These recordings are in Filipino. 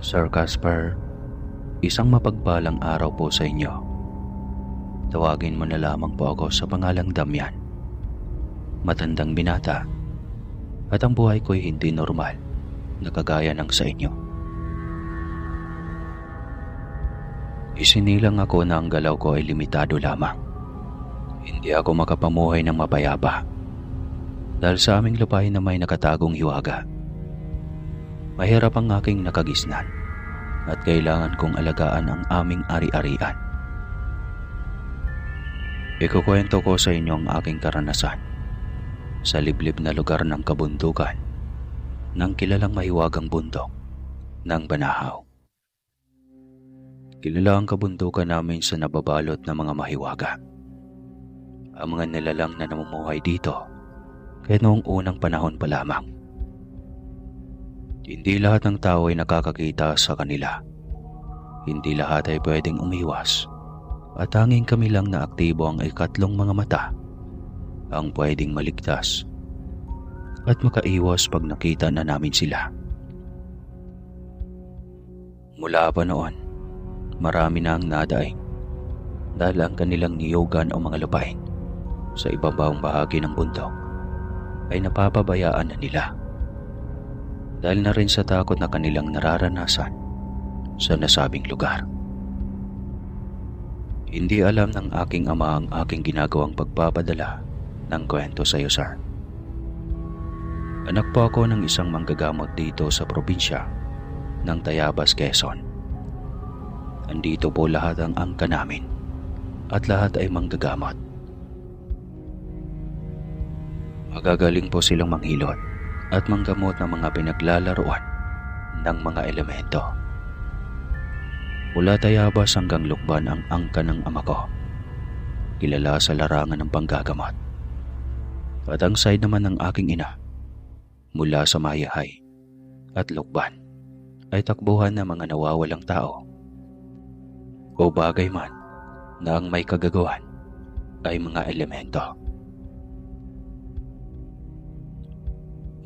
Sir Casper, isang mapagpalang araw po sa inyo. Tawagin mo na lamang po ako sa pangalang Damian. Matandang binata at ang buhay ko'y hindi normal na kagaya ng sa inyo. Isinilang ako na ang galaw ko ay limitado lamang. Hindi ako makapamuhay ng mapayapa dahil sa aming lupain na may nakatagong hiwaga. Mahirap ang aking nakagisnan at kailangan kong alagaan ang aming ari-arian. Ikukwento ko sa inyo ang aking karanasan sa liblib na lugar ng kabundukan ng kilalang mahiwagang bundok ng Banahaw. Kilala ang kabundukan namin sa nababalot na mga mahiwaga. Ang mga nilalang na namumuhay dito kaya noong unang panahon pa lamang. Hindi lahat ng tao ay nakakakita sa kanila. Hindi lahat ay pwedeng umiwas at tanging kami lang na aktibo ang ikatlong mga mata ang pwedeng maligtas at makaiwas pag nakita na namin sila. Mula pa noon, marami na ang nadaing dahil ang kanilang niyogan o mga lupain sa ibabawang bahagi ng bundok ay napapabayaan na nila. Dahil na rin sa takot na kanilang nararanasan sa nasabing lugar. Hindi alam ng aking ama ang aking ginagawang pagpapadala ng kwento sa iyo, sir. Anak po ako ng isang manggagamot dito sa probinsya ng Tayabas, Quezon. Andito po lahat ang angka namin at lahat ay manggagamot. Magagaling po silang manghilot at manggamot ng mga pinaglalaruan ng mga elemento. Mula Tayabas hanggang Lukban ang angka ng ama ko. Kilala sa larangan ng panggagamot. At ang side naman ng aking ina, mula sa Mayahay at Lukban, ay takbuhan ng mga nawawalang tao. O bagay man na ang may kagagawan ay mga elemento.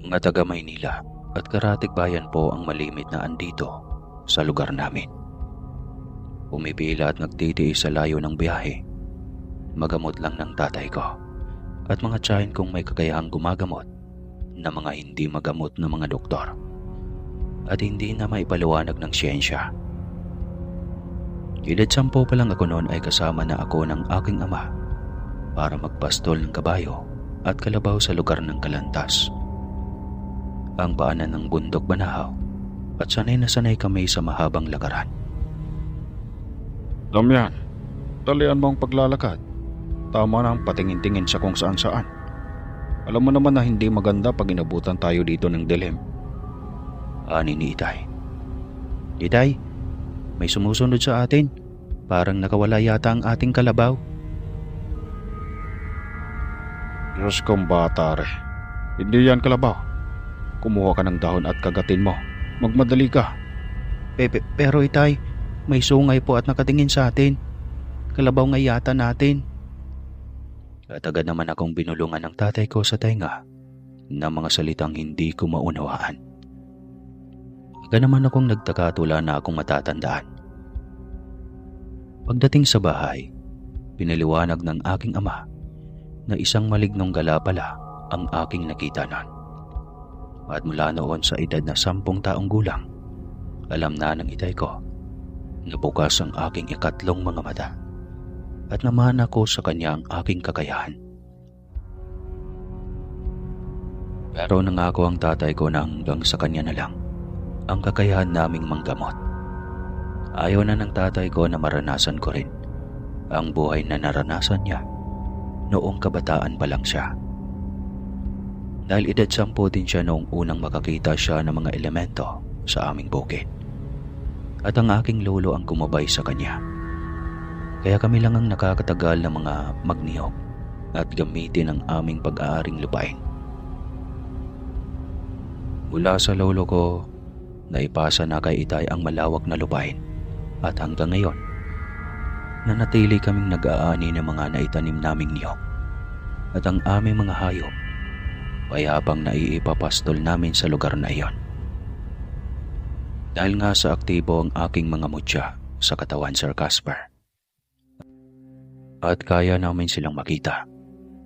Mga taga Maynila at Karatig Bayan po ang malimit na andito sa lugar namin. Pumipila at nagtitiis sa layo ng biyahe. Magamot lang ng tatay ko at mga tiyahin kong may kakayahang gumagamot na mga hindi magamot na mga doktor at hindi na maipaliwanag ng siyensya. Edad 10 pa lang ako noon ay kasama na ako ng aking ama para magpastol ng kabayo at kalabaw sa lugar ng Kalantas. Ang paanan ng bundok Banahaw at sanay na sanay kami sa mahabang lakaran. Damian, talian mo ang paglalakad. Tama na ang patingin-tingin sa kung saan-saan. Alam mo naman na hindi maganda pag inabutan tayo dito ng dilim. Ani ni Itay. Itay, may sumusunod sa atin. Parang nakawala yata ang ating kalabaw. Diyos kong bata re. Hindi yan kalabaw. Kumuha ka ng dahon at kagatin mo. Magmadali ka. Pero Itay, may sungay po at nakatingin sa atin. Kalabaw nga yata natin. At agad naman akong binulungan ng tatay ko sa tenga ng mga salitang hindi ko maunawaan. Agad naman akong nagtaka tula na akong matatandaan. Pagdating sa bahay, pinaliwanag ng aking ama na isang malignong gala pala ang aking nakita nun. At mula noon sa edad na 10 taong gulang, alam na ng itay ko na bukas ang aking ikatlong mga mata at namana ko sa kanya ang aking kakayahan. Pero nangako ang tatay ko na hanggang sa kanya na lang ang kakayahan naming manggamot. Ayaw na ng tatay ko na maranasan ko rin ang buhay na naranasan niya noong kabataan pa lang siya. Dahil edad 10 din siya noong unang makakita siya ng mga elemento sa aming bukid. At ang aking lolo ang kumabay sa kanya. Kaya kami lang ang nakakatagal ng mga magniyog at gamitin ang aming pag-aaring lupain. Mula sa lolo ko, naipasa na kay Itay ang malawak na lupain at hanggang ngayon, nanatili kaming nag-aani ng mga naitanim naming niyog at ang aming mga hayop ay habang naiipapastol namin sa lugar na iyon. Dahil nga sa aktibo ang aking mga mutya sa katawan, Sir Casper. At kaya namin silang makita,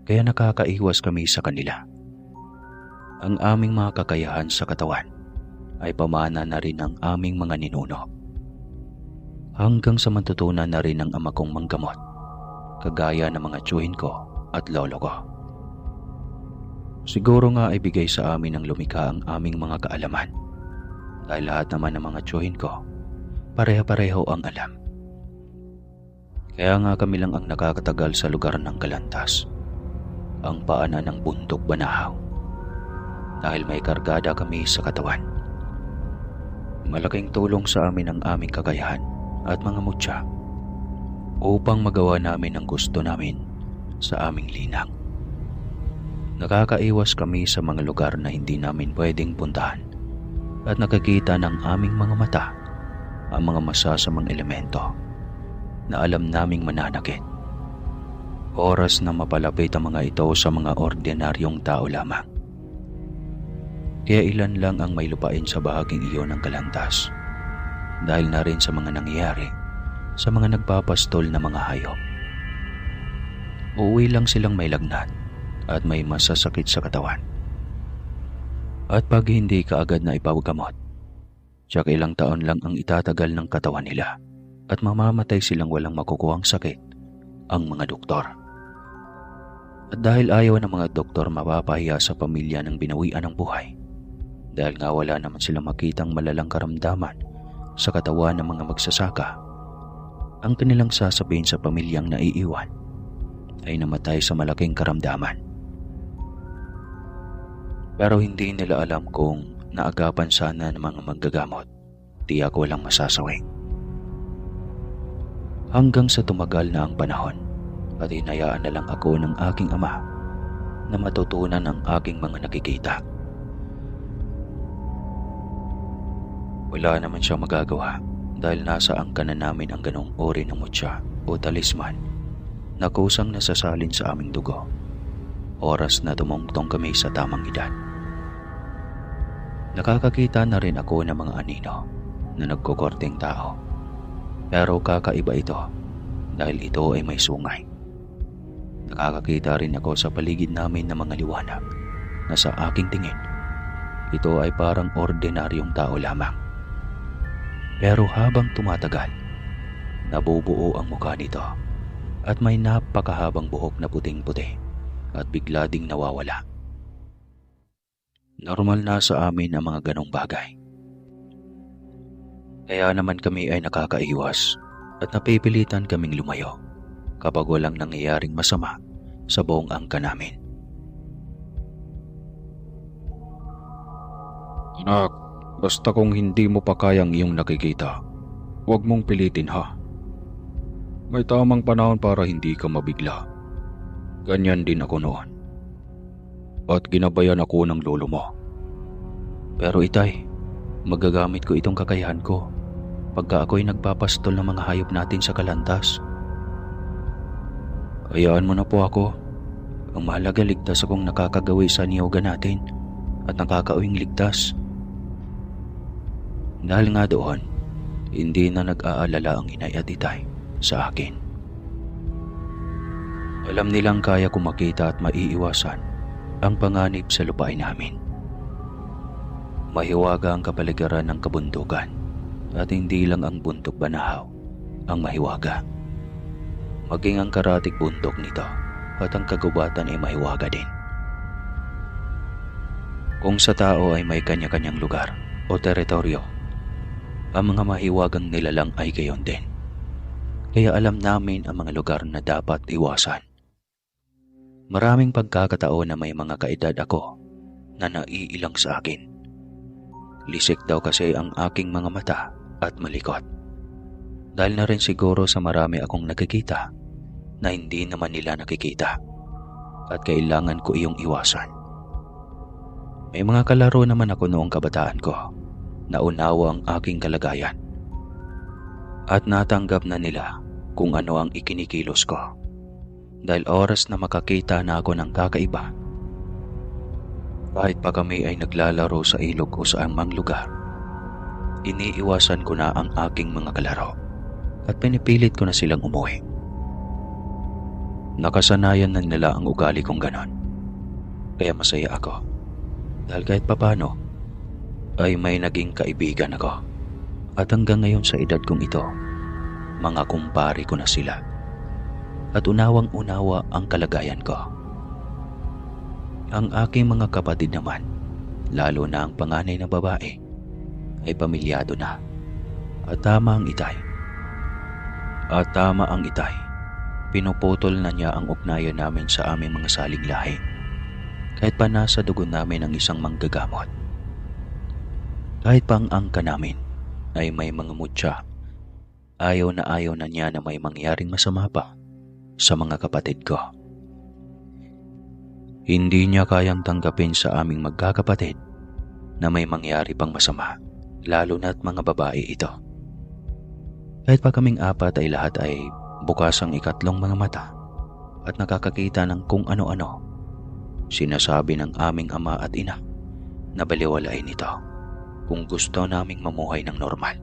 kaya nakakaiwas kami sa kanila. Ang aming mga kakayahan sa katawan ay pamana na rin ng aming mga ninuno. Hanggang sa matutunan na rin ng ama kong manggamot, kagaya ng mga tiyuhin ko at lolo ko. Siguro nga ay bigay sa amin ng lumikha ang aming mga kaalaman, dahil lahat naman ng mga tiyuhin ko, pareha-pareho ang alam. Kaya nga kami lang ang nakakatagal sa lugar ng Kalantas, ang paanan ng bundok Banahaw, dahil may kargada kami sa katawan. Malaking tulong sa amin ang aming kakayahan at mga mutya upang magawa namin ang gusto namin sa aming linang. Nakakaiwas kami sa mga lugar na hindi namin pwedeng puntahan at nakikita ng aming mga mata ang mga masasamang elemento na alam naming mananakit. Oras na mapalapit ang mga ito sa mga ordinaryong tao lamang. Kaya ilan lang ang may lupain sa bahaging iyon ng Kalantas, dahil na rin sa mga nangyayari sa mga nagpapastol na mga hayop. Uuwi lang silang may lagnat at may masasakit sa katawan. At pag hindi kaagad na ipagamot, tiyak ilang taon lang ang itatagal ng katawan nila at mamamatay silang walang makukuhang sakit ang mga doktor. At dahil ayaw ng mga doktor mapapahiya sa pamilya ng binawian ng buhay, dahil nga wala naman silang makitang malalang karamdaman sa katawan ng mga magsasaka, ang kanilang sasabihin sa pamilyang naiiwan ay namatay sa malaking karamdaman. Pero hindi nila alam kung naagapan sana ng mga manggagamot, tiyak walang masasawi. Hanggang sa tumagal na ang panahon at hinayaan na lang ako ng aking ama na matutunan ang aking mga nakikita. Wala naman siya magagawa dahil nasa angkan na namin ang ganong uri ng mutya o talisman na kusang nasasalin sa aming dugo. Oras na tumungtong kami sa tamang edad. Nakakakita na rin ako ng mga anino na nagkukorteng tao. Pero kakaiba ito dahil ito ay may sungay. Nakakakita rin ako sa paligid namin ng mga liwanag na sa aking tingin, ito ay parang ordinaryong tao lamang. Pero habang tumatagal, nabubuo ang mukha nito at may napakahabang buhok na puting-puti at bigla ding nawawala. Normal na sa amin ang mga ganong bagay. Kaya naman kami ay nakakaiwas at napipilitan kaming lumayo kapag walang nangyayaring masama sa buong angkan namin. Anak, basta kung hindi mo pa kayang iyong nakikita, huwag mong pilitin ha. May tamang panahon para hindi ka mabigla. Ganyan din ako noon. At ginabayan ako ng lolo mo. Pero itay, magagamit ko itong kakayahan ko pagka ako'y nagpapastol ng mga hayop natin sa Kalantas. Hayaan mo na po ako. Ang mahalaga, ligtas akong nakakagawi sa niyoga natin at nakakauwing ligtas. Dahil nga doon, hindi na nag-aalala ang inay at itay sa akin. Alam nilang kaya kong makita at maiiwasan ang panganib sa lupain namin. Mahiwaga ang kapaligiran ng kabundukan at hindi lang ang bundok Banahaw ang mahiwaga. Maging ang karatig bundok nito at ang kagubatan ay mahiwaga din. Kung sa tao ay may kanya-kanyang lugar o teritoryo, ang mga mahiwagang nilalang ay gayon din. Kaya alam namin ang mga lugar na dapat iwasan. Maraming pagkakataon na may mga kaedad ako na naiilang sa akin. Lisik daw kasi ang aking mga mata at malikot. Dahil na rin siguro sa marami akong nakikita na hindi naman nila nakikita at kailangan ko iyong iwasan. May mga kalaro naman ako noong kabataan ko na unawa ang aking kalagayan at natanggap na nila kung ano ang ikinikilos ko. Dahil oras na makakita na ako ng kakaiba, kahit pa kami ay naglalaro sa ilog o sa amang lugar, iniiwasan ko na ang aking mga kalaro at pinipilit ko na silang umuwi. Nakasanayan na nila ang ugali kong ganon. Kaya masaya ako dahil kahit papano ay may naging kaibigan ako. At hanggang ngayon sa edad kong ito, mga kumpare ko na sila. At unawang-unawa ang kalagayan ko. Ang aking mga kapatid naman, lalo na ang panganay na babae, ay pamilyado na. At tama ang itay. Pinuputol na niya ang ugnayan namin sa aming mga saling lahi. Kahit pa nasa dugo namin ang isang manggagamot. Kahit pa ang angka namin ay may mga mutya, ayaw na niya na may mangyaring masama pa sa mga kapatid ko. Hindi niya kayang tanggapin sa aming magkakapatid na may mangyari pang masama, lalo na't mga babae ito. Kahit pa kaming apat ay lahat ay bukas ang ikatlong mga mata at nakakakita ng kung ano-ano, sinasabi ng aming ama at ina na baliwalain ito kung gusto naming mamuhay ng normal.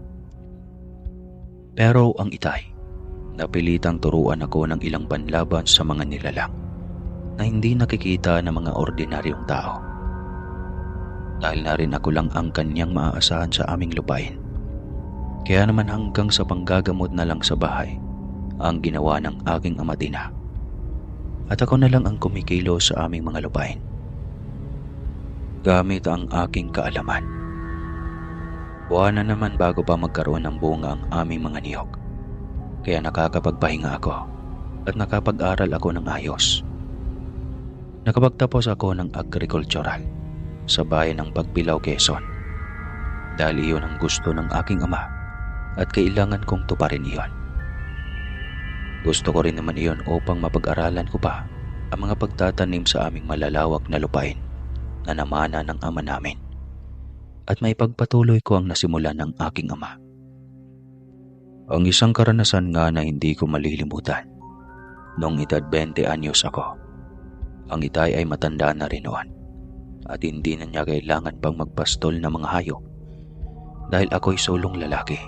Pero ang itay, napilitang turuan ako ng ilang panlaban sa mga nilalang na hindi nakikita ng mga ordinaryong tao. Dahil na rin ako lang ang kanyang maaasahan sa aming lupain. Kaya naman hanggang sa panggagamot na lang sa bahay ang ginawa ng aking ama't ina. At ako na lang ang kumikilo sa aming mga lupain. Gamit ang aking kaalaman. Buwan na naman bago pa magkaroon ng bunga ang aming mga niyog. Kaya nakakapagpahinga ako at nakapag-aral ako ng ayos. Nakapagtapos ako ng agricultural sa bayan ng Pagbilao, Quezon. Dahil iyon ang gusto ng aking ama at kailangan kong tuparin iyon. Gusto ko rin naman iyon upang mapag-aralan ko pa ang mga pagtatanim sa aming malalawak na lupain na namana ng ama namin. At may pagpatuloy ko ang nasimulan ng aking ama. Ang isang karanasan nga na hindi ko malilimutan. Noong edad 20 anyos ako. Ang itay ay matanda na rin noon. At hindi na niya kailangan pang magpastol ng mga hayop. Dahil ako'y sulong lalaki.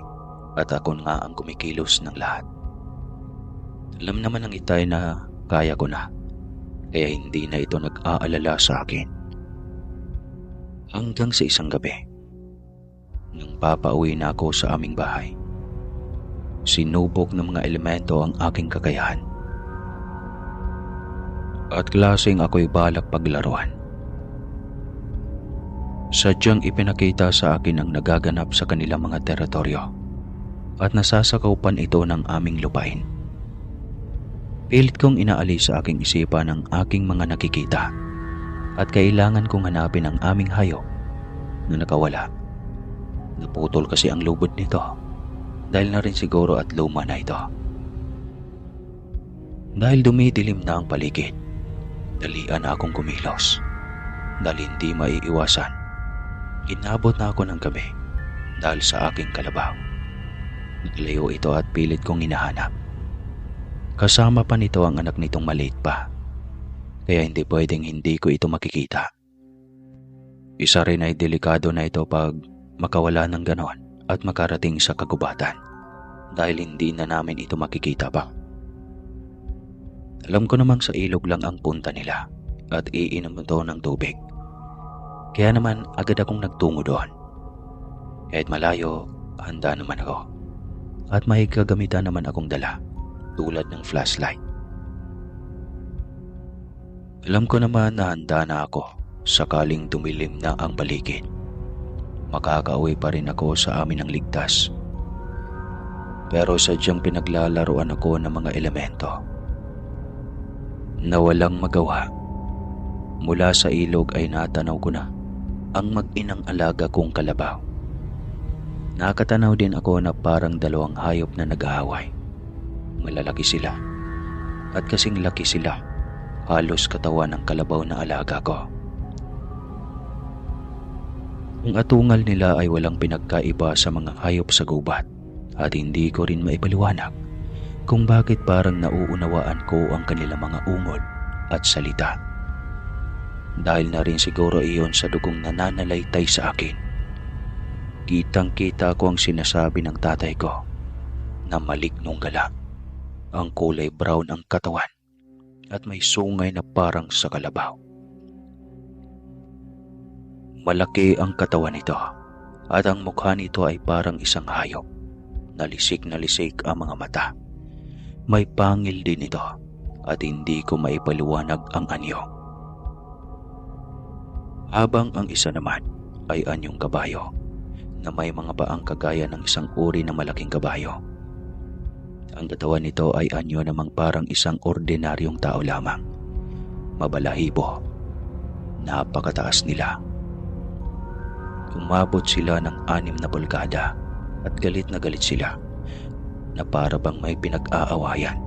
At ako nga ang kumikilos ng lahat. Alam naman ng itay na kaya ko na. Kaya hindi na ito nag-aalala sa akin. Hanggang sa isang gabi, nang papauwi na ako sa aming bahay, sinubok ng mga elemento ang aking kakayahan. At klaseng ako'y balak paglaruan. Sadyang ipinakita sa akin ang nagaganap sa kanilang mga teritoryo at nasasakaupan ito ng aming lupain. Pilit kong inaalis sa aking isipan ang aking mga nakikita at kailangan kong hanapin ang aming hayop na nakawala. Naputol kasi ang lubod nito dahil na rin siguro at luma na ito. Dahil dumidilim na ang paligid, dalian na akong kumilos dahil hindi maiiwasan. Inabot na ako ng gabi dahil sa aking kalabaw. Naglayo ito at pilit kong hinahanap. Kasama pa nito ang anak nitong maliit pa. Kaya hindi pwedeng hindi ko ito makikita. Isa rin ay delikado na ito pag makawala ng ganon at makarating sa kagubatan dahil hindi na namin ito makikita pa. Alam ko namang sa ilog lang ang punta nila at iinom ito ng tubig. Kaya naman agad akong nagtungo doon. Kahit malayo, handa naman ako. At may kagamitan naman akong dala tulad ng flashlight. Alam ko naman na handa na ako sakaling dumilim na ang paligid. Makakauwi pa rin ako sa amin ng ligtas. Pero sadyang pinaglalaruan ako ng mga elemento na walang magawa. Mula sa ilog ay natanaw ko na ang mag-inang alaga kong kalabaw. Nakatanaw din ako na parang dalawang hayop na nag-aaway. Malalaki sila at kasing laki sila. Halos katawan ng kalabaw na alaga ko. Ang atungal nila ay walang pinagkaiba sa mga hayop sa gubat at hindi ko rin maipaliwanag kung bakit parang nauunawaan ko ang kanilang mga ungol at salita. Dahil na rin siguro iyon sa dugong nananalaytay sa akin. Kitang-kita ko ang sinasabi ng tatay ko na malignong gala. Ang kulay brown ang katawan at may sungay na parang sa kalabaw. Malaki ang katawan nito at ang mukha nito ay parang isang hayop. Nalisik na lisik ang mga mata. May pangil din ito at hindi ko maipaliwanag ang anyo. Habang ang isa naman ay anyong kabayo na may mga paang kagaya ng isang uri ng malaking kabayo. Ang katawan nito ay anyo namang parang isang ordinaryong tao lamang. Mabalahibo. Napakataas nila. Umabot sila ng 6 na pulgada at galit na galit sila na para bang may pinag-aawayan.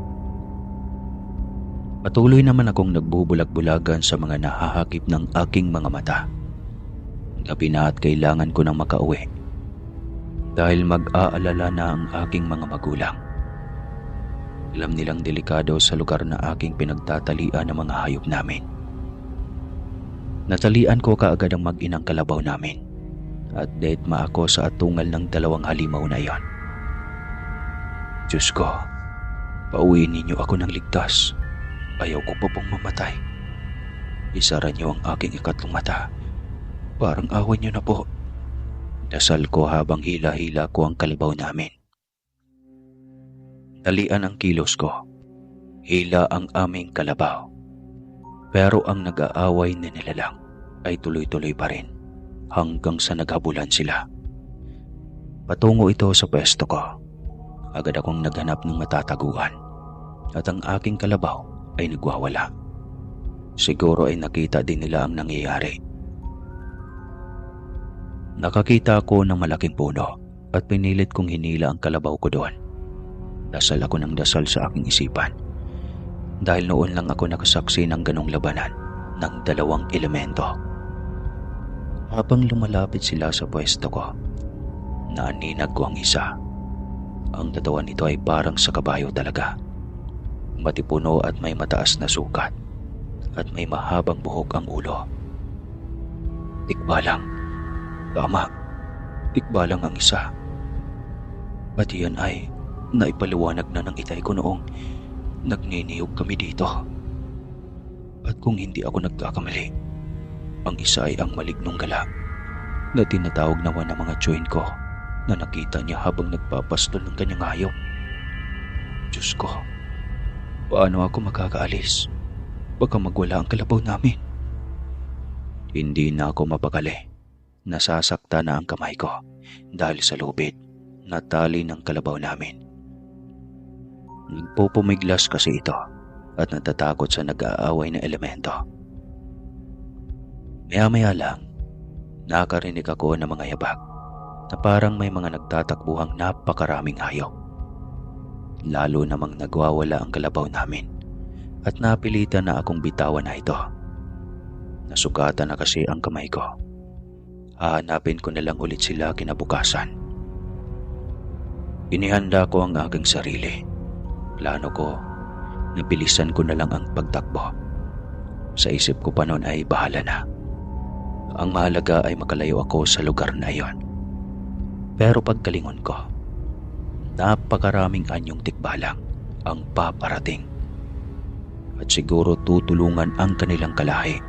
Patuloy naman akong nagbubulag-bulagan sa mga nahahakip ng aking mga mata. Gabi na at kailangan ko nang makauwi dahil mag-aalala na ang aking mga magulang. Alam nilang delikado sa lugar na aking pinagtatalian ng mga hayop namin. Natalian ko kaagad ang mag-inang kalabaw namin at deadma ako sa atungal ng 2 halimaw na iyon. Diyos ko, pauwiin ninyo ako ng ligtas. Ayaw ko pa pong mamatay. Isara niyo ang aking ikatlong mata. Parang awan niyo na po. Dasal ko habang hila-hila ko ang kalabaw namin. Talian ang kilos ko. Hila ang aming kalabaw. Pero ang nag-aaway na nila lang ay tuloy-tuloy pa rin hanggang sa naghabulan sila. Patungo ito sa pwesto ko. Agad akong naghanap ng matataguan at ang aking kalabaw ay nagwawala. Siguro ay nakita din nila ang nangyayari. Nakakita ako ng malaking puno at pinilit kong hinila ang kalabaw ko doon. Dasal ako ng dasal sa aking isipan dahil noon lang ako nakasaksi ng ganong labanan ng 2 elemento. Habang lumalapit sila sa pwesto ko, naaninag ko ang isa. Ang katawan nito ay parang sa kabayo talaga. Matipuno at may mataas na sukat at may mahabang buhok ang ulo. Tikbalang. Tama, tikbalang ang isa. At iyan ay naipaliwanag na ng itay ko noong nagniniyog kami dito. At kung hindi ako nagkakamali, ang isa ay ang malignong gala na tinatawag naman ng mga tsuhin ko na nakita niya habang nagpapastol ng kanyang hayop. Diyos ko, paano ako makakaalis? Baka magwala ang kalabaw namin. Hindi na ako mapakali. Nasasakta na ang kamay ko dahil sa lubid na tali ng kalabaw namin. Nagpupumiglas kasi ito at natatakot sa nag-aaway na elemento. Maya-maya lang, nakarinig ako ng mga yabag na parang may mga nagtatakbuhang napakaraming hayop. Lalo namang nagwawala ang kalabaw namin at napilitan na akong bitawan na ito. Nasugatan na kasi ang kamay ko. Hahanapin ko na lang ulit sila kinabukasan. Inihanda ko ang aking sarili. Plano ko, nabilisan ko na lang ang pagtakbo. Sa isip ko pa noon ay bahala na. Ang mahalaga ay makalayo ako sa lugar na iyon. Pero pagkalingon ko, napakaraming anyong tikbalang ang paparating. At siguro tutulungan ang kanilang kalahi.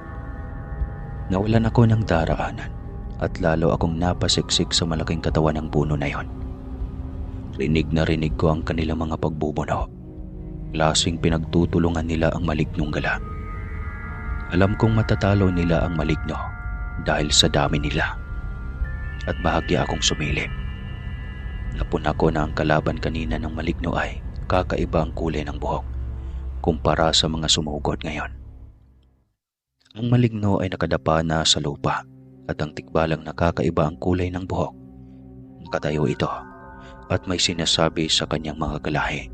Nawalan ako ng daraanan at lalo akong napasiksik sa malaking katawan ng puno na iyon. Rinig na rinig ko ang kanilang mga pagbubuno. Klaseng pinagtutulungan nila ang malignog gala. Alam kong matatalo nila ang maligno dahil sa dami nila. At bahagya akong sumilip. Napuna ko na ang kalaban kanina ng maligno ay kakaiba ang kulay ng buhok kumpara sa mga sumugod ngayon. Ang maligno ay nakadapa na sa lupa at ang tikbalang nakakaiba ang kulay ng buhok. Nakatayo ito at may sinasabi sa kanyang mga kalahi.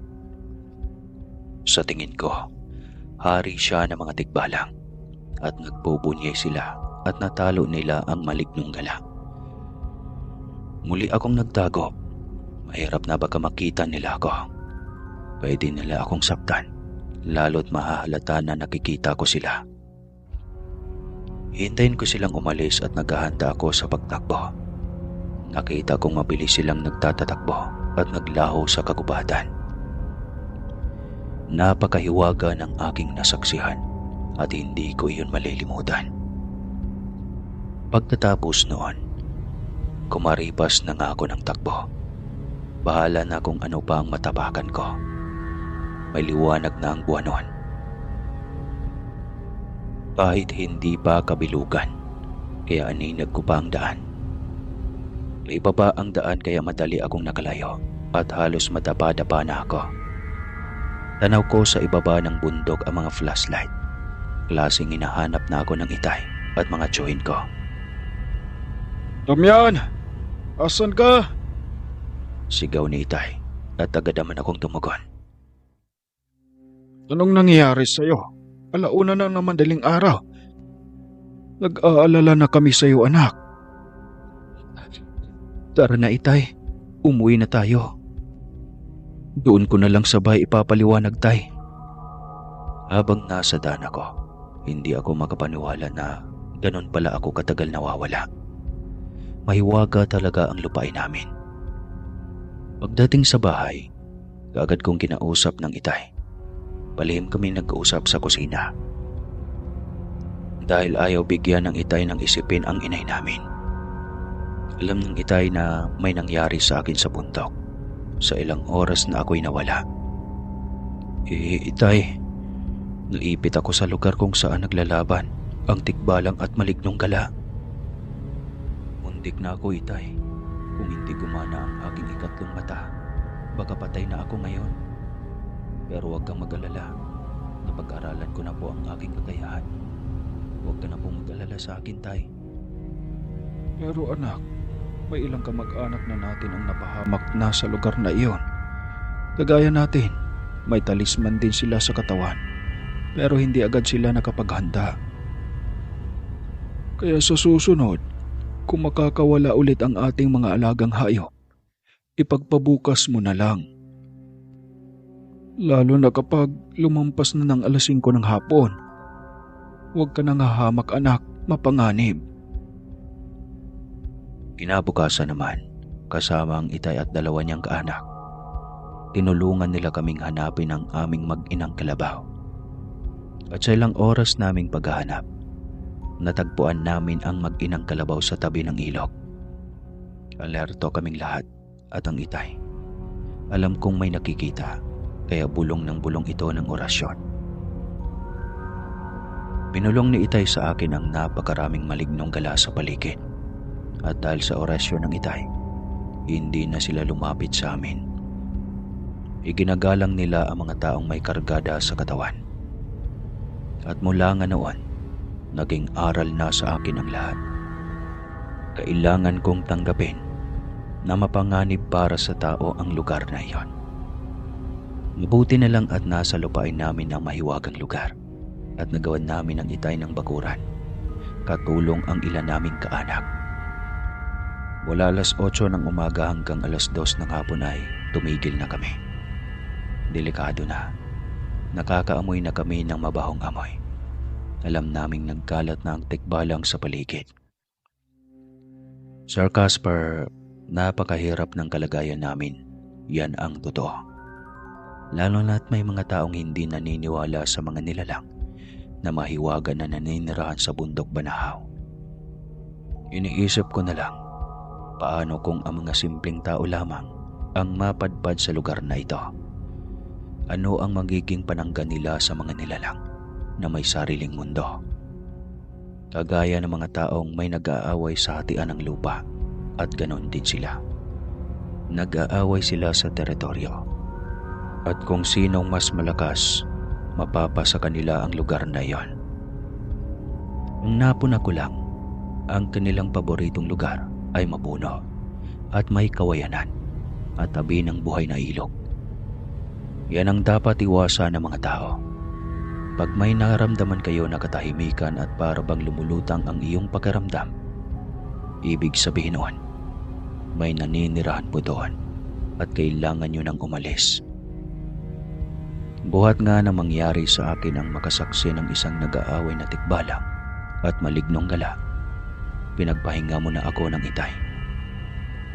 Sa tingin ko, hari siya ng mga tikbalang at nagbubunyay sila at natalo nila ang malignong gala. Muli akong nagtago. Mahirap na baka makita nila ako. Pwede nila akong saktan, lalo't mahahalata na nakikita ko sila. Hintayin ko silang umalis at naghahanda ako sa pagtakbo. Nakita kong mabilis silang nagtatatakbo at naglaho sa kagubatan. Napakahiwaga ng aking nasaksihan at hindi ko iyon malilimutan. Pagkatapos noon, kumaripas na nga ako ng takbo. Bahala na kung ano pa ang matapakan ko. May liwanag na ang buwan noon. Kahit hindi pa kabilugan, kaya aninag ko pa ang daan. May baba ang daan kaya madali akong nakalayo at halos madapa-dapa na ako. Tanaw ko sa ibaba ng bundok ang mga flashlight. Klaseng hinahanap na ako ng Itay at mga tsuhin ko. Damian! Asan ka? Sigaw ni Itay at agad naman akong tumugon. Anong nangyayari sa'yo? Alauna na naman daling araw. Nag-aalala na kami sa'yo, anak. Tara na, Itay. Umuwi na tayo. Doon ko na lang sabay ipapaliwanag, Tay. Habang nasa daan ako, hindi ako makapaniwala na ganun pala ako katagal nawawala. Mahiwaga talaga ang lupain namin. Pagdating sa bahay, kaagad kong kinausap ng Itay. Palihim kami nag-uusap sa kusina. Dahil ayaw bigyan ng Itay ng isipin ang inay namin. Alam ng Itay na may nangyari sa akin sa bundok sa ilang oras na ako'y nawala. Itay, naipit ako sa lugar kung saan naglalaban ang tikbalang at malignong gala. Muntik na ako, Itay. Kung hindi gumana ang aking ikatlong mata, baka patay na ako ngayon. Pero huwag kang mag-alala. Napag-aralan ko na po ang aking kakayahan. Huwag ka na pong mag-alala sa akin, Tay. Pero anak, may ilang kamag-anak na natin ang napahamak na sa lugar na iyon. Kagaya natin, may talisman din sila sa katawan, pero hindi agad sila nakapaghanda. Kaya sa susunod, kung makakawala ulit ang ating mga alagang hayop, ipagpabukas mo na lang. Lalo na kapag lumampas na ng 5:00 ng hapon. Huwag ka nang hahamak, anak, mapanganib. Kinabukasan naman, kasama ang Itay at dalawa niyang kaanak, tinulungan nila kaming hanapin ang aming mag-inang kalabaw. At sa ilang oras naming paghahanap, natagpuan namin ang mag-inang kalabaw sa tabi ng ilog. Alerto kaming lahat at ang Itay. Alam kong may nakikita, kaya bulong ng bulong ito ng orasyon. Pinulong ni Itay sa akin ang napakaraming malignong gala sa paligid. At dahil sa orasyon ng Itay, hindi na sila lumapit sa amin. Iginagalang nila ang mga taong may kargada sa katawan. At mula nga noon, naging aral na sa akin ang lahat. Kailangan kong tanggapin na mapanganib para sa tao ang lugar na iyon. Mabuti na lang at nasa lupain namin ang mahiwagang lugar at nagawan namin ang Itay ng bakuran. Katulong ang ilan naming kaanak. Mula 8:00 ng umaga hanggang 2:00 ng hapon ay tumigil na kami. Delikado na. Nakakaamoy na kami ng mabahong amoy. Alam naming nagkalat na ang tikbalang sa paligid. Sir Casper, napakahirap ng kalagayan namin. Yan ang totoo. Lalo na't may mga taong hindi naniniwala sa mga nilalang na mahiwaga na naninirahan sa bundok Banahaw. Iniisip ko na lang, paano kung ang mga simpleng tao lamang ang mapadpad sa lugar na ito? Ano ang magiging pananggan nila sa mga nilalang na may sariling mundo? Kagaya ng mga taong may nag-aaway sa hatian ng lupa at ganon din sila. Nag-aaway sila sa teritoryo. At kung sinong mas malakas, mapapa sa kanila ang lugar na iyon. Ang napuna ko lang, ang kanilang paboritong lugar ay mapuno at may kawayanan at tabi ng buhay na ilog. Yan ang dapat iwasan ng mga tao. Pag may nararamdaman kayo na katahimikan at para bang lumulutang ang iyong pakiramdam, ibig sabihin noon, may naninirahan po doon at kailangan nyo nang umalis. Buhat nga na mangyari sa akin ang makasaksi ng isang nag-aaway na tikbalang at malignong gala, pinagpahinga mo na ako ng Itay.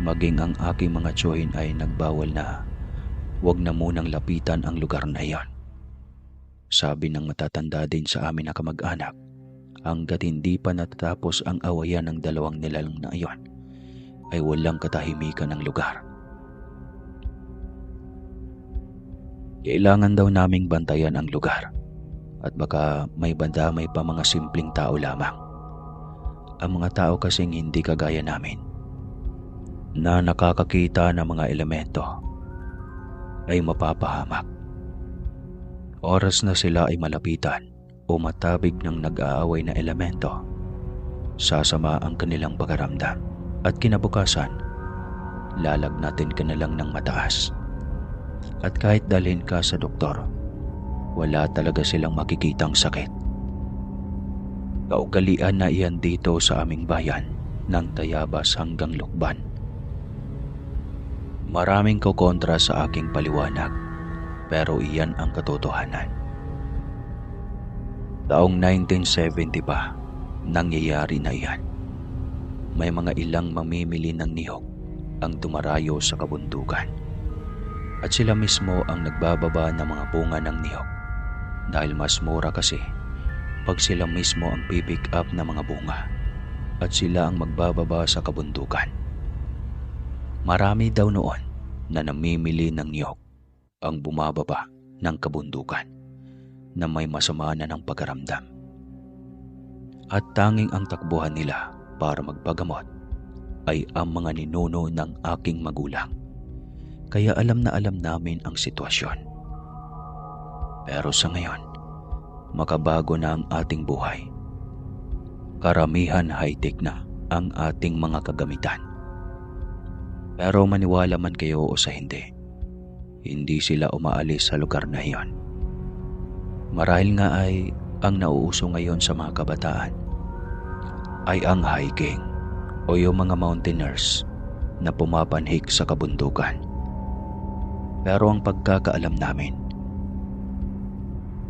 Maging ang aking mga tiyuhin ay nagbawal na huwag na munang lapitan ang lugar na iyon. Sabi ng matatanda din sa amin na kamag-anak, hanggat hindi pa natatapos ang awayan ng dalawang nilalang na iyon, ay walang katahimikan ng lugar. Kailangan daw naming bantayan ang lugar at baka may bandamay pa mga simpleng tao lamang. Ang mga tao kasing hindi kagaya namin na nakakakita ng mga elemento ay mapapahamak. Oras na sila ay malapitan o matabig ng nag-aaway na elemento, sasama ang kanilang pagaramdam at kinabukasan, lalagnatin ka na lang ng mataas. At kahit dalhin ka sa doktor, wala talaga silang makikitang sakit. Kaugalian na iyan dito sa aming bayan ng Tayabas hanggang Lukban. Maraming kukontra sa aking paliwanag, pero iyan ang katotohanan. Taong 1970 pa, nangyayari na iyan. May mga ilang mamimili ng niyog ang dumarayo sa kabundukan. At sila mismo ang nagbababa ng mga bunga ng niyog dahil mas mura kasi pag sila mismo ang pipick up ng mga bunga at sila ang magbababa sa kabundukan. Marami daw noon na namimili ng niyog ang bumababa ng kabundukan na may masama na ng pagkaramdam. At tanging ang takbuhan nila para magpagamot ay ang mga ninuno ng aking magulang. Kaya alam na alam namin ang sitwasyon. Pero sa ngayon, makabago na ang ating buhay. Karamihan high-tech na ang ating mga kagamitan. Pero maniwala man kayo o sa hindi sila umaalis sa lugar na iyon. Marahil nga ay ang nauuso ngayon sa mga kabataan ay ang hiking o yung mga mountaineers na pumapanhik sa kabundukan. Pero ang pagkakaalam namin,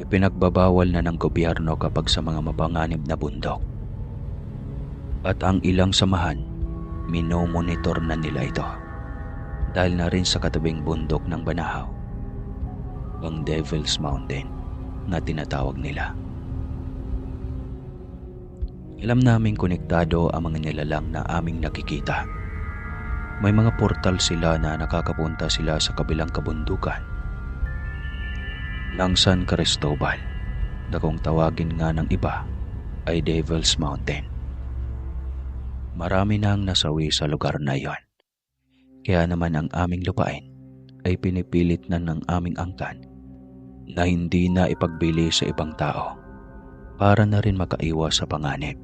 ipinagbabawal na ng gobyerno kapag sa mga mapanganib na bundok. At ang ilang samahan, minomonitor na nila ito. Dahil na rin sa katabing bundok ng Banahaw, ang Devil's Mountain na tinatawag nila. Alam naming konektado ang mga nilalang na aming nakikita. May mga portal sila na nakakapunta sila sa kabilang kabundukan ng San Cristobal, na kung tawagin nga ng iba ay Devil's Mountain. Marami nang nasawi sa lugar na iyon. Kaya naman ang aming lupain ay pinipilit na ng aming angkan na hindi na ipagbili sa ibang tao para na rin makaiwas sa panganib.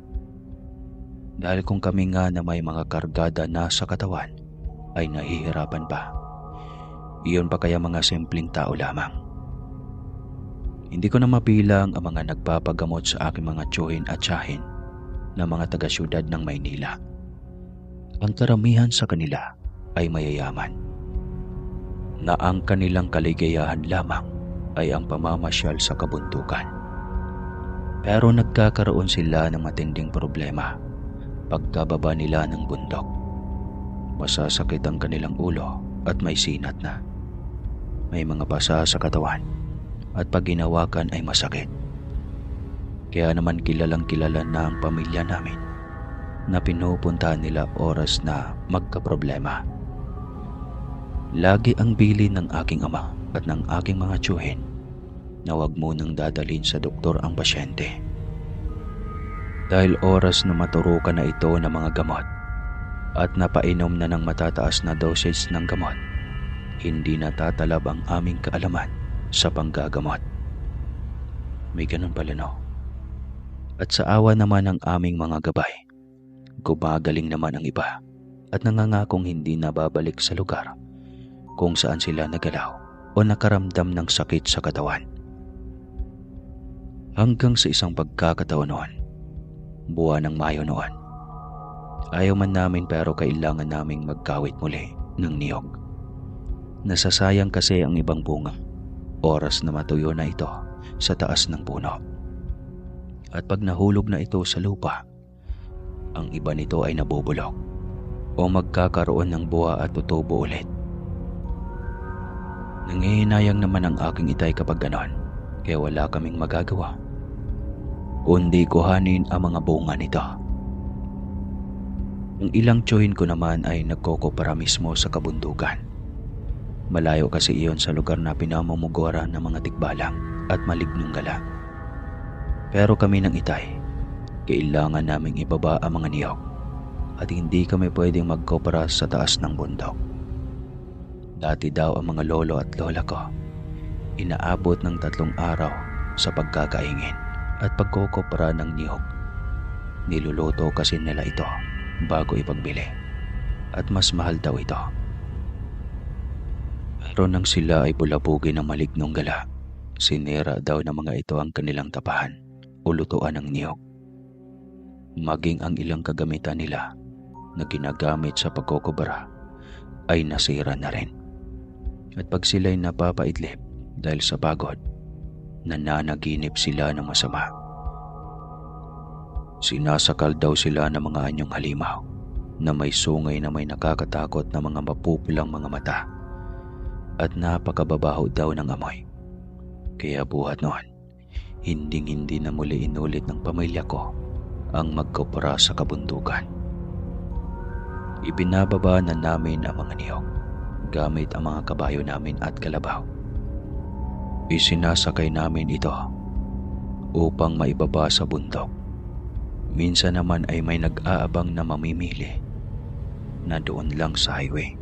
Dahil kung kami nga na may mga kargada na sa katawan ay nahihirapan pa, iyon pa kaya mga simpleng tao lamang. Hindi ko na mabilang ang mga nagpapagamot sa aking mga tiyuhin at tiyahin na mga taga-syudad ng Maynila. Ang karamihan sa kanila ay mayayaman, na ang kanilang kaligayahan lamang ay ang pamamasyal sa kabundukan. Pero nagkakaroon sila ng matinding problema pagkababa nila ng bundok. Masasakit ang kanilang ulo at may sinat na. May mga pasa sa katawan at pag ginawakan ay masakit. Kaya naman kilalang kilala na ang pamilya namin na pinupuntahan nila oras na magkaproblema. Lagi ang bilin ng aking ama at ng aking mga tiyuhin na huwag munang dadalhin sa doktor ang pasyente. Dahil oras na maturukan na ito ng mga gamot at napainom na ng matataas na dosage ng gamot, hindi natatalab ang aming kaalaman sa panggagamot. May ganun pala, no? At sa awa naman ng aming mga gabay, gumagaling naman ang iba at nangangakong hindi na babalik sa lugar kung saan sila nagalaw o nakaramdam ng sakit sa katawan. Hanggang sa isang pagkakataon noon, buwan ng Mayo noon, ayaw man namin pero kailangan naming magkawit muli ng niyog. Nasasayang kasi ang ibang bunga, oras na matuyo na ito sa taas ng puno. At pag nahulog na ito sa lupa, ang iba nito ay nabubulok. o magkakaroon ng buwa at tutubo ulit. Nangihinayang naman ang aking itay kapag ganon, kaya wala kaming magagawa kundi kuhanin ang mga bunga nito. Ang ilang tiyuhin ko naman ay nagkokopera mismo sa kabundukan. Malayo kasi iyon sa lugar na pinamumuguran ng mga tikbalang at malignong gala. Pero kami ng itay, kailangan naming ibaba ang mga niyog at hindi kami pwedeng magkopera sa taas ng bundok. Dati daw ang mga lolo at lola ko, inaabot ng 3 araw sa pagkakaingin at pagkokopera ng niyog. Niluluto kasi nila ito bago ipagbili at mas mahal daw ito. Pero nang sila ay bulabugin ng malignong gala, sinira daw ng mga ito ang kanilang tapahan o lutuan ng niyog. Maging ang ilang kagamitan nila na ginagamit sa pagkokopera ay nasira na rin. At pag sila'y napapaidlip dahil sa pagod, nananaginip sila ng masama. Sinasakal daw sila ng mga anyong halimaw na may sungay na may nakakatakot na mga mapupulang mga mata at napakababaho daw ng amoy. Kaya buhat noon, hinding-hindi na muli inulit ng pamilya ko ang magkopera sa kabundukan. Ibinababa na namin ang mga niyog gamit ang mga kabayo namin at kalabaw. Isinasakay namin ito upang maibaba sa bundok. Minsan naman ay may nag-aabang na mamimili na doon lang sa highway.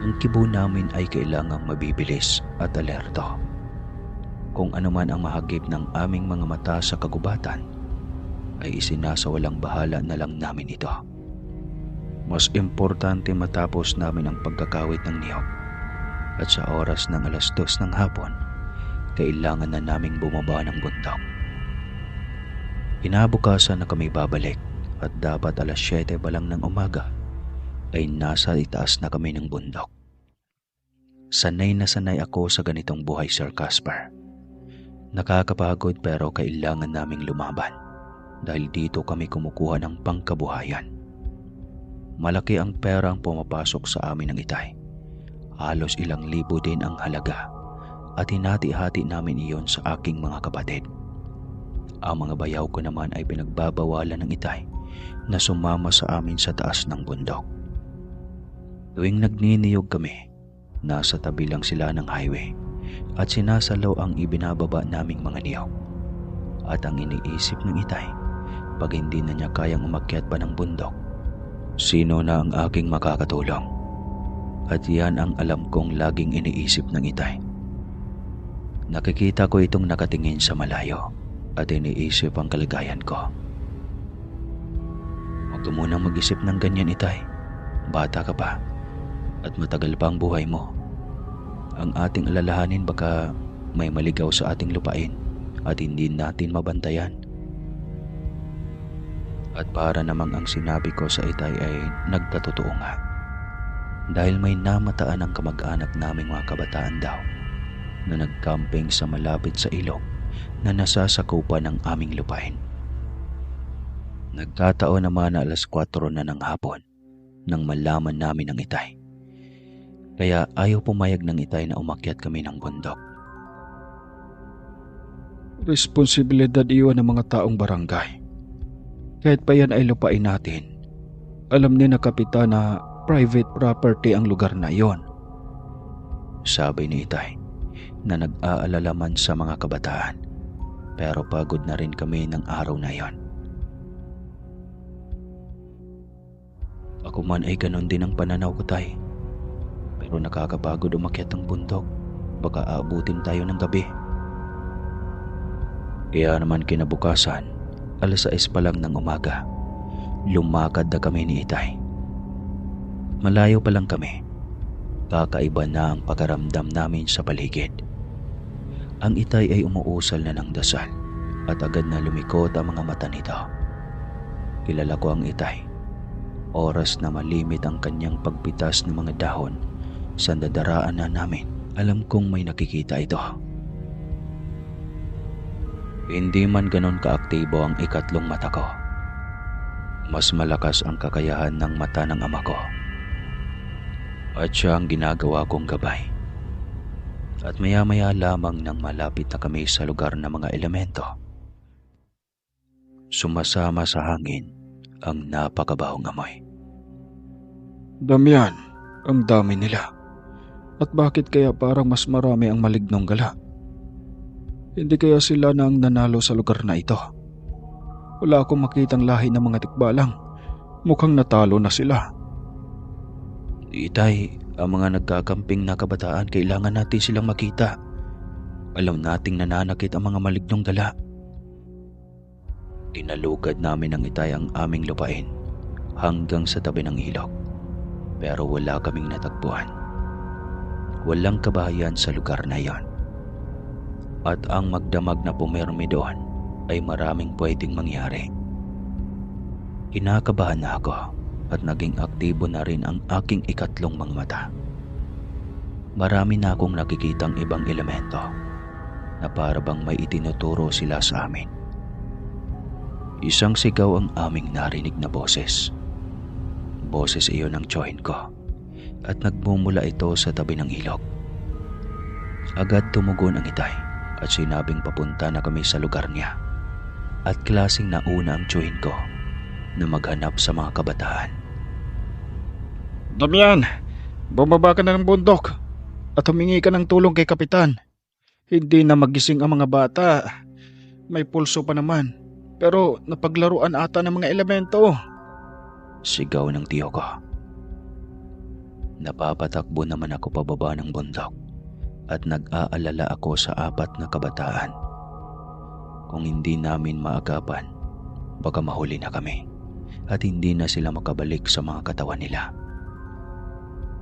Ang kibo namin ay kailangang mabibilis at alerto. Kung ano man ang mahagip ng aming mga mata sa kagubatan, ay isinasawalang bahala na lang namin ito. Mas importante matapos namin ang pagkakawit ng niyog at sa oras ng 2:00 ng hapon, kailangan na naming bumaba ng bundok. Kinabukasan na kami babalik at dapat 7:00 pa lang ng umaga ay nasa itaas na kami ng bundok. Sanay na sanay ako sa ganitong buhay, Sir Casper. Nakakapagod pero kailangan naming lumaban dahil dito kami kumukuha ng pangkabuhayan. Malaki ang pera ang pumapasok sa amin ng itay. Halos ilang libo din ang halaga at hinati-hati namin iyon sa aking mga kapatid. Ang mga bayaw ko naman ay pinagbabawalan ng itay na sumama sa amin sa taas ng bundok. Tuwing nagniniyog kami, nasa tabi lang sila ng highway at sinasalaw ang ibinababa naming mga niyog. At ang iniisip ng itay, pag hindi na niya kayang umakyat pa ng bundok, sino na ang aking makakatulong? At yan ang alam kong laging iniisip ng itay. Nakikita ko itong nakatingin sa malayo at iniisip ang kalagayan ko. Huwag ka munang mag-isip ng ganyan, itay. Bata ka pa at matagal pa ang buhay mo. Ang ating alalahanin baka may maligaw sa ating lupain at hindi natin mabantayan. At para namang ang sinabi ko sa itay ay nagkatotoo nga. Dahil may namataan ang kamag-anak naming mga kabataan daw na nagcamping sa malapit sa ilog na nasasakupan ng aming lupain. Nagkataon naman na 4:00 na ng hapon nang malaman namin ang itay. Kaya ayaw pumayag ng itay na umakyat kami ng bundok. Responsibilidad iyon ng mga taong barangay. Kahit pa yan ay lupain natin, alam ni na kapitan na private property ang lugar na iyon. Sabi ni itay na nag-aalala man sa mga kabataan, pero pagod na rin kami ng araw na iyon. Ako man ay ganon din ang pananaw ko, tay. Pero nakakapagod umakyat ng bundok. Baka aabutin tayo ng gabi. Kaya naman kinabukasan, 6:00 pa lang ng umaga, lumakad na kami ni itay. Malayo pa lang kami. Kakaiba na ang pakaramdam namin sa paligid. Ang itay ay umuusal na ng dasal at agad na lumikot ang mga mata nito. Kilala ko ang itay. Oras na malimit ang kanyang pagpitas ng mga dahon sa dadaraan na namin, alam kong may nakikita ito. Hindi man ganon kaaktibo ang ikatlong mata ko. Mas malakas ang kakayahan ng mata ng ama ko at siya ang ginagawa kong gabay. At maya-maya lamang nang malapit na kami sa lugar ng mga elemento, sumasama sa hangin ang napakabahong amoy. Damian, ang dami nila. At bakit kaya parang mas marami ang malignong gala? Hindi kaya sila na ang nanalo sa lugar na ito? Wala akong makitang lahi ng mga tikbalang. Mukhang natalo na sila. Itay, ang mga nagkakamping na kabataan, kailangan natin silang makita. Alam nating nananakit ang mga malignong gala. Tinalugad namin ng Itay ang aming lupain hanggang sa tabi ng ilog. Pero wala kaming natagpuan. Walang kabahayan sa lugar na iyon. At ang magdamag na pumirmi doon ay maraming pwedeng mangyari. Kinakabahan na ako at naging aktibo na rin ang aking ikatlong mga mata. Marami na akong nakikitang ibang elemento na para bang may itinuturo sila sa amin. Isang sigaw ang aming narinig na boses. Boses iyon ng tsuhin ko at nagmumula ito sa tabi ng ilog. Agad tumugon ang Itay at sinabing papunta na kami sa lugar niya at klaseng nauna ang tsuhin ko na maghanap sa mga kabataan. Damian, bumaba ka na ng bundok at humingi ka ng tulong kay Kapitan. Hindi na magising ang mga bata. May pulso pa naman, pero napaglaruan ata ng mga elemento. Sigaw ng tiyo ko. Napapatakbo naman ako pababa ng bundok at nag-aalala ako sa 4 na kabataan. Kung hindi namin maagapan, baka mahuli na kami at hindi na sila makabalik sa mga katawan nila.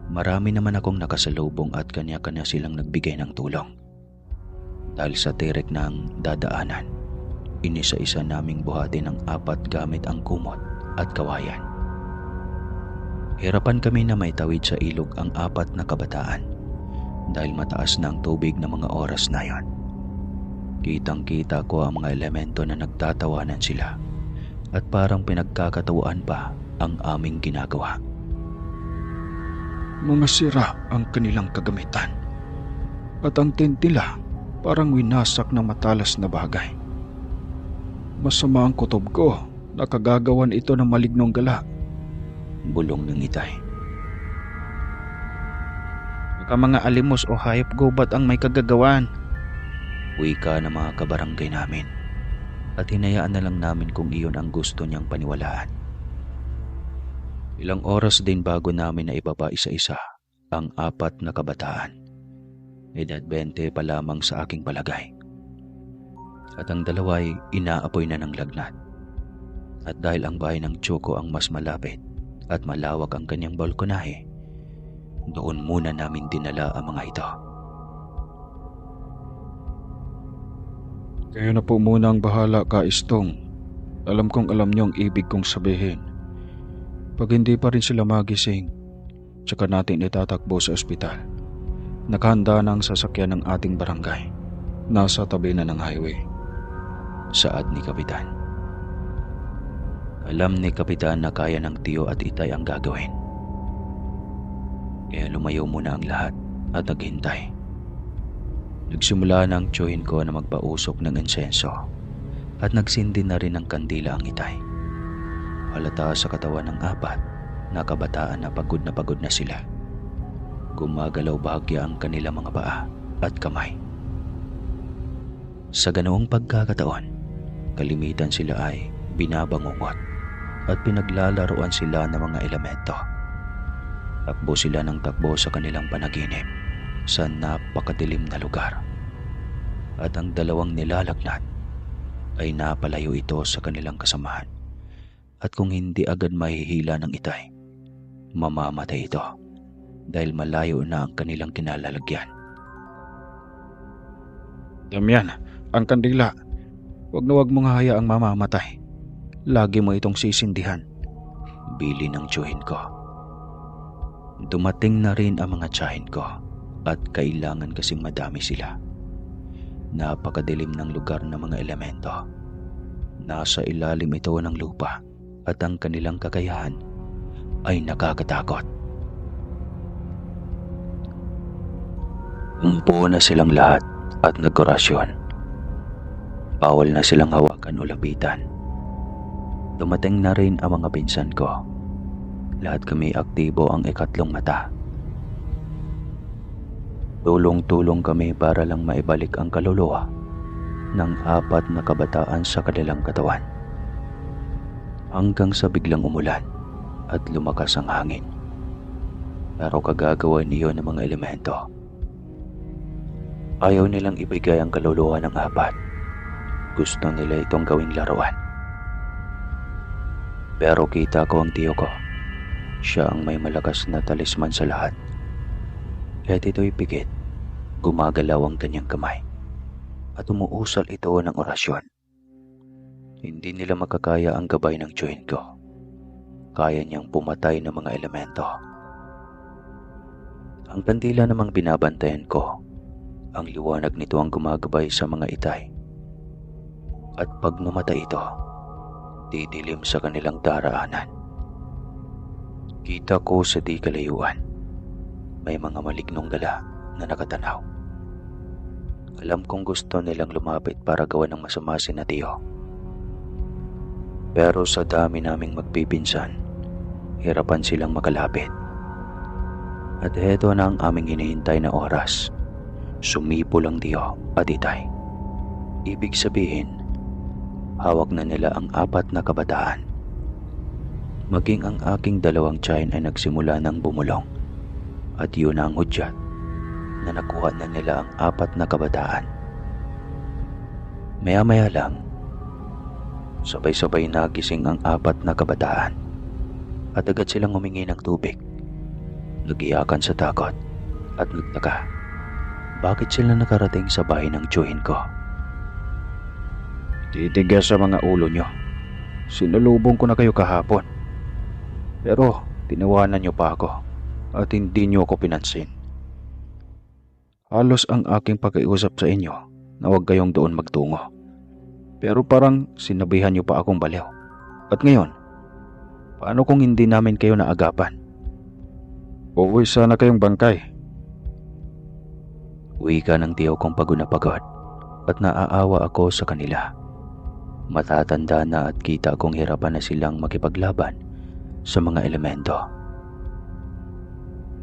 Marami naman akong nakasalubong at kanya-kanya silang nagbigay ng tulong. Dahil sa tirik ng dadaanan, inisa-isa naming buhatin ng 4 gamit ang kumot at kawayan. Hirapan kami na may tawid sa ilog ang 4 na kabataan dahil mataas na ang tubig ng mga oras na yon. Kitang-kita ko ang mga elemento na nagtatawanan sila at parang pinagkakatawaan pa ang aming ginagawa. Mga sira ang kanilang kagamitan at ang tent nila parang winasak ng matalas na bagay. Masama ang kutob ko na kagagawan ito ng malignong gala. Bulong ng Itay. Baka mga alimos o hayop gubat ang may kagagawan. Wika ng mga kabarangay namin at hinayaan na lang namin kung iyon ang gusto niyang paniwalaan. Ilang oras din bago namin na ibaba isa-isa ang 4 na kabataan. Edad 20 pa lamang sa aking palagay. At ang 2 ay inaapoy na ng lagnat. At dahil ang bahay ng Choco ang mas malapit at malawak ang kanyang balkonahe, doon muna namin dinala ang mga ito. Kayo na po muna ang bahala, Kaistong. Alam kong alam niyo ang ibig kong sabihin. Pag hindi pa rin sila magising, tsaka natin itatakbo sa ospital. Nakahanda na ang sasakyan ng ating barangay. Nasa tabi na ng highway. Saad ni Kapitan. Alam ni Kapitan na kaya ng tiyo at Itay ang gagawin. Kaya lumayo muna ang lahat at naghintay. Nagsimula na ang tsuhin ko na magpausok ng insenso at nagsindi na rin ng kandila ang Itay. Halata sa katawan ng 4 na kabataan na pagod na sila. Gumagalaw bahagya ang kanilang mga paa at kamay. Sa ganoong pagkakataon, kalimitan sila ay binabangungot at pinaglalaruan sila ng mga elemento. Takbo sila ng takbo sa kanilang panaginip sa napakadilim na lugar. At ang 2 nilalagnat ay napalayo ito sa kanilang kasamahan. At kung hindi agad mahihila ng Itay, mamamatay ito dahil malayo na ang kanilang kinalalagyan. Damian, ang kandila. Huwag mong hayaang mamamatay. Lagi mo itong sisindihan. Bili ng tsuhin ko. Dumating na rin ang mga tiyahin ko at kailangan kasing madami sila. Napakadilim ng lugar ng mga elemento. Nasa ilalim ito ng lupa at ang kanilang kakayahan ay nakakatakot. Umpo na silang lahat at nagorasyon. Bawal na silang hawakan o lapitan. Dumating na rin ang mga pinsan ko. Lahat kami aktibo ang ikatlong mata. Tulong-tulong kami para lang maibalik ang kaluluwa ng 4 na kabataan sa kanilang katawan. Hanggang sa biglang umulan at lumakas ang hangin. Pero kagagawan iyon ng mga elemento. Ayaw nilang ibigay ang kaluluwa ng 4. Gusto nila itong gawing laruan. Pero kita ko ang tiyo ko. Siya ang may malakas na talisman sa lahat. Kahit ito'y pigit, gumagalaw ang kanyang kamay at umuusal ito ng orasyon. Hindi nila makakaya ang gabay ng tiyuhin ko. Kaya niyang pumatay ng mga elemento. Ang kandila namang binabantayan ko, ang liwanag nito ang gumagabay sa mga itay. At pag namatay ito, didilim sa kanilang daraanan. Kita ko sa di kalayuan, may mga malignong gala na nakatanaw. Alam kong gusto nilang lumapit para gawa ng masama si Tiyo. Pero sa dami naming magpipinsan, hirapan silang makalapit. At heto na ang aming hinihintay na oras. Sumipol ang Tiyo at itay. Ibig sabihin, hawak na nila ang 4 na kabataan. Maging ang aking 2 tiyan ay nagsimula ng bumulong. At yun ang hudyat na nakuha na nila ang 4 na kabataan. Maya-maya lang, sabay-sabay nagising ang 4 na kabataan at agad silang humingi ng tubig. Nagiyakan sa takot at nagtaka. Bakit sila nakarating sa bahay ng tiyuhin ko? Titigas sa mga ulo nyo. Sinalubong ko na kayo kahapon. Pero tinawanan nyo pa ako at hindi nyo ako pinansin. Halos ang aking pakiusap sa inyo na huwag kayong doon magtungo. Pero parang sinabihan nyo pa akong baliw. At ngayon, paano kung hindi namin kayo naagapan? Uuwi sana kayong bangkay. Wika ng tiyo kong pagod na pagod at naaawa ako sa kanila. Matatanda na at kita kong hirapan na silang makipaglaban sa mga elemento.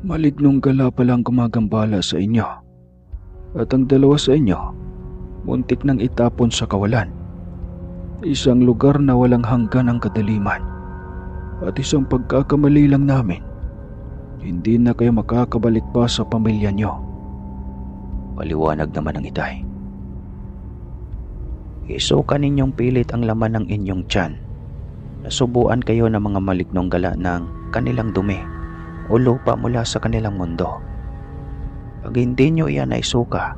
Malignong gala palang gumagambala sa inyo. At ang 2 sa inyo, muntik nang itapon sa kawalan. Isang lugar na walang hanggan ang kadaliman. At isang pagkakamali lang namin, hindi na kayo makakabalik pa sa pamilya nyo. Paliwanag naman ng itay. Isuka ninyong pilit ang laman ng inyong tiyan. Nasubuan kayo ng mga malignong gala ng kanilang dumi o lupa mula sa kanilang mundo. Pag hindi nyo iyan ay suka,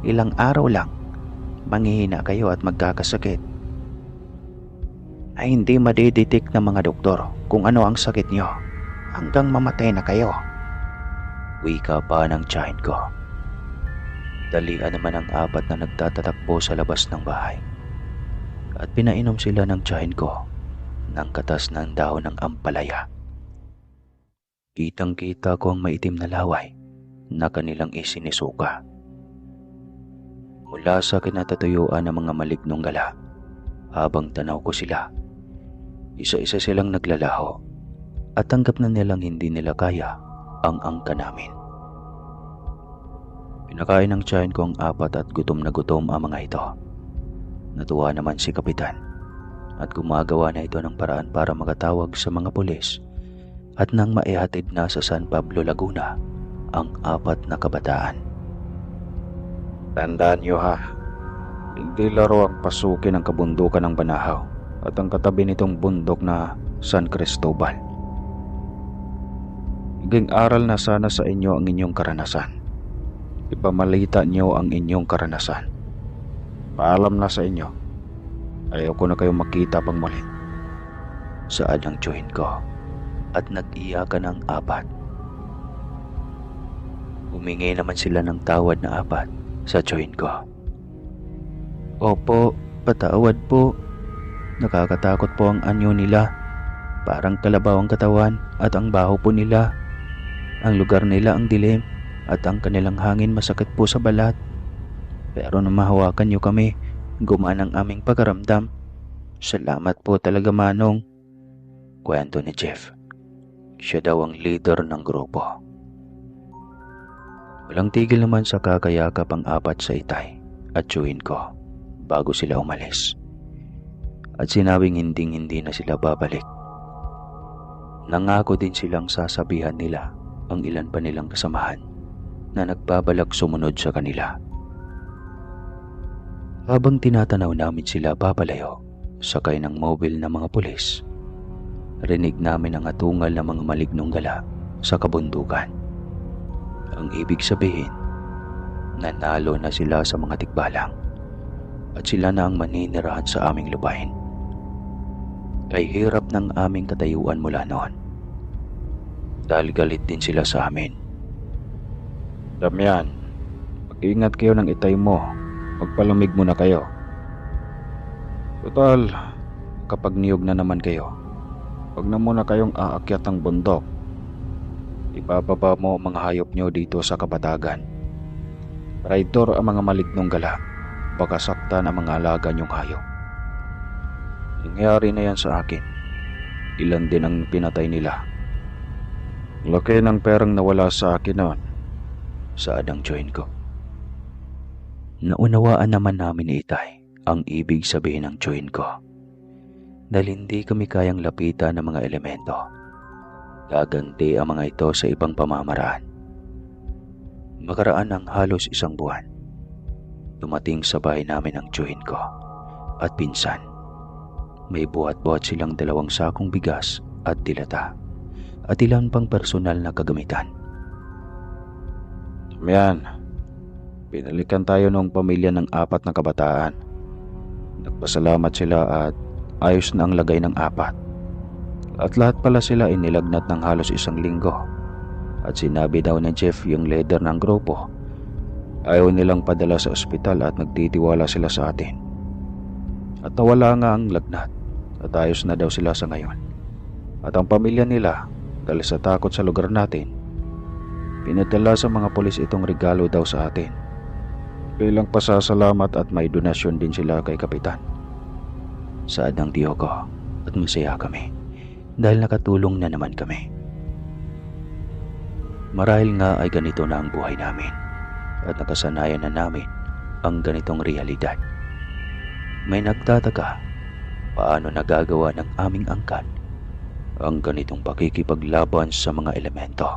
ilang araw lang, manghihina kayo at magkakasakit. Ay hindi madiditik ng mga doktor kung ano ang sakit nyo hanggang mamatay na kayo. Wika pa ng tiyahin ko. Dalian naman ang 4 na nagtatatakbo sa labas ng bahay. At pinainom sila ng tiyahin ko ng katas ng dahon ng ampalaya. Kitang-kita ko ang maitim na laway na kanilang isinisuka. Mula sa kinatatuyuan ng mga malignong gala, habang tanaw ko sila, isa-isa silang naglalaho at tanggap na nilang hindi nila kaya ang angka namin. Pinakain ng tiyahin ko ang 4 at gutom na gutom ang mga ito. Natuwa naman si Kapitan at gumagawa na ito ng paraan para makatawag sa mga pulis at nang maihatid na sa San Pablo, Laguna ang 4 na kabataan. Tandaan nyo ha, hindi laro ang pasukin ang kabundukan ng Banahaw at ang katabi nitong bundok na San Cristobal. Higing aral na sana sa inyo ang inyong karanasan. Ipamalita nyo ang inyong karanasan. Paalam na sa inyo. Ayaw ko na kayong makita pang muli. Saan ang tiyuhin ko at nag-iyakan ang 4. Humingi naman sila ng tawad na 4 sa tiyuhin ko. Opo, patawad po. Nakakatakot po ang anyo nila. Parang kalabaw ang katawan at ang baho po nila. Ang lugar nila ang dilim at ang kanilang hangin masakit po sa balat. Pero nung mahawakan niyo kami, gumana ang aming pagaramdam. Salamat po talaga, Manong. Kwento ni Jeff. Siya daw ang leader ng grupo. Walang tigil naman sa kakayakap ang apat sa itay at tiyuhin ko bago sila umalis. At sinabing hindi na sila babalik. Nangako din silang sasabihan nila ang ilan pa nilang kasamahan na nagbabalak sumunod sa kanila. Habang tinatanaw namin sila papalayo, sakay ng mobile na mga pulis, rinig namin ang atungal ng mga malignong gala sa kabundukan. Ang ibig sabihin, nanalo na sila sa mga tikbalang at sila na ang maninirahan sa aming lupain. Kay hirap ng aming katayuan mula noon. Dahil galit din sila sa amin. Damian, mag-iingat kayo ng itay mo. Magpalamig muna kayo. Total, kapag niyog na naman kayo, huwag na muna kayong aakyat ng bundok. Ibababa mo ang mga hayop nyo dito sa kapatagan. Traitor ang mga malignong gala. Baka saktan ang mga alaga nyong hayop. Nangyari na yan sa akin. Ilan din ang pinatay nila. Laki ng perang nawala sa akin noon. Saad ang tiyuhin ko. Naunawaan naman namin ni Itay ang ibig sabihin ng tiyuhin ko. Dahil hindi kami kayang lapitan ng mga elemento. Gaganti ang mga ito sa ibang pamamaraan. Makaraan ng halos isang buwan. Dumating sa bahay namin ang tiyuhin ko at pinsan. May buhat-buhat silang 2 sakong bigas at dilata at ilan pang personal na kagamitan. Damian, pinalikan tayo ng pamilya ng 4 na kabataan. Nagpasalamat sila at ayos na ang lagay ng 4. At lahat pala sila inilagnat ng halos 1 linggo. At sinabi daw ni Jeff, yung leader ng grupo, ayaw nilang padala sa ospital at nagtitiwala sila sa atin. At nawala nga ang lagnat at ayos na daw sila sa ngayon. At ang pamilya nila, dahil sa takot sa lugar natin, pinadala sa mga pulis itong regalo daw sa atin. Bilang pasasalamat at may donasyon din sila kay Kapitan. Saad ng tiyo ko at masaya kami dahil nakatulong na naman kami. Marahil nga ay ganito na ang buhay namin at nakasanayan na namin ang ganitong realidad. May nagtataka paano nagagawa ng aming angkan ang ganitong pakikipaglaban sa mga elemento.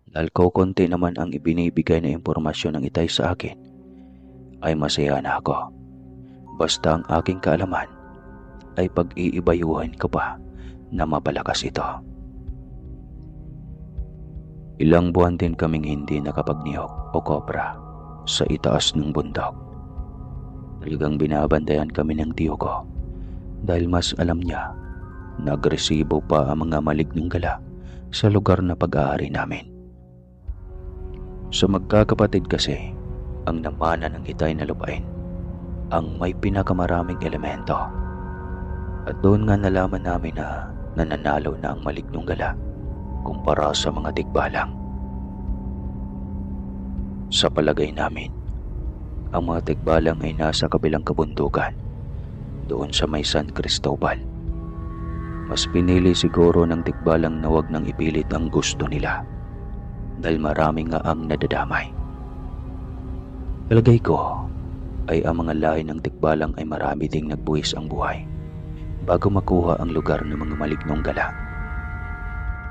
Dahil konti naman ang ibinibigay na impormasyon ng Itay sa akin, ay masaya na ako. Basta ang aking kaalaman ay pag-iibayuhan ko pa na mapalakas ito. Ilang buwan din kaming hindi nakapagniyok o kopra sa itaas ng bundok. Talagang binabantayan kami ng tiyo ko dahil mas alam niya na agresibo pa ang mga malignong gala sa lugar na pag-aari namin. Sa magkakapatid kasi, ang namana ng Itay na lupain ang may pinakamaraming elemento. At doon nga nalaman namin na nananalo na ang malignong gala kumpara sa mga tikbalang. Sa palagay namin, ang mga tikbalang ay nasa kabilang kabundukan, doon sa may San Cristobal. Mas pinili siguro ng tikbalang na wag nang ipilit ang gusto nila dahil marami nga ang nadadamay. Palagay ko ay ang mga lahi ng tikbalang ay marami ding nagbuwis ang buhay bago makuha ang lugar ng mga malignong gala.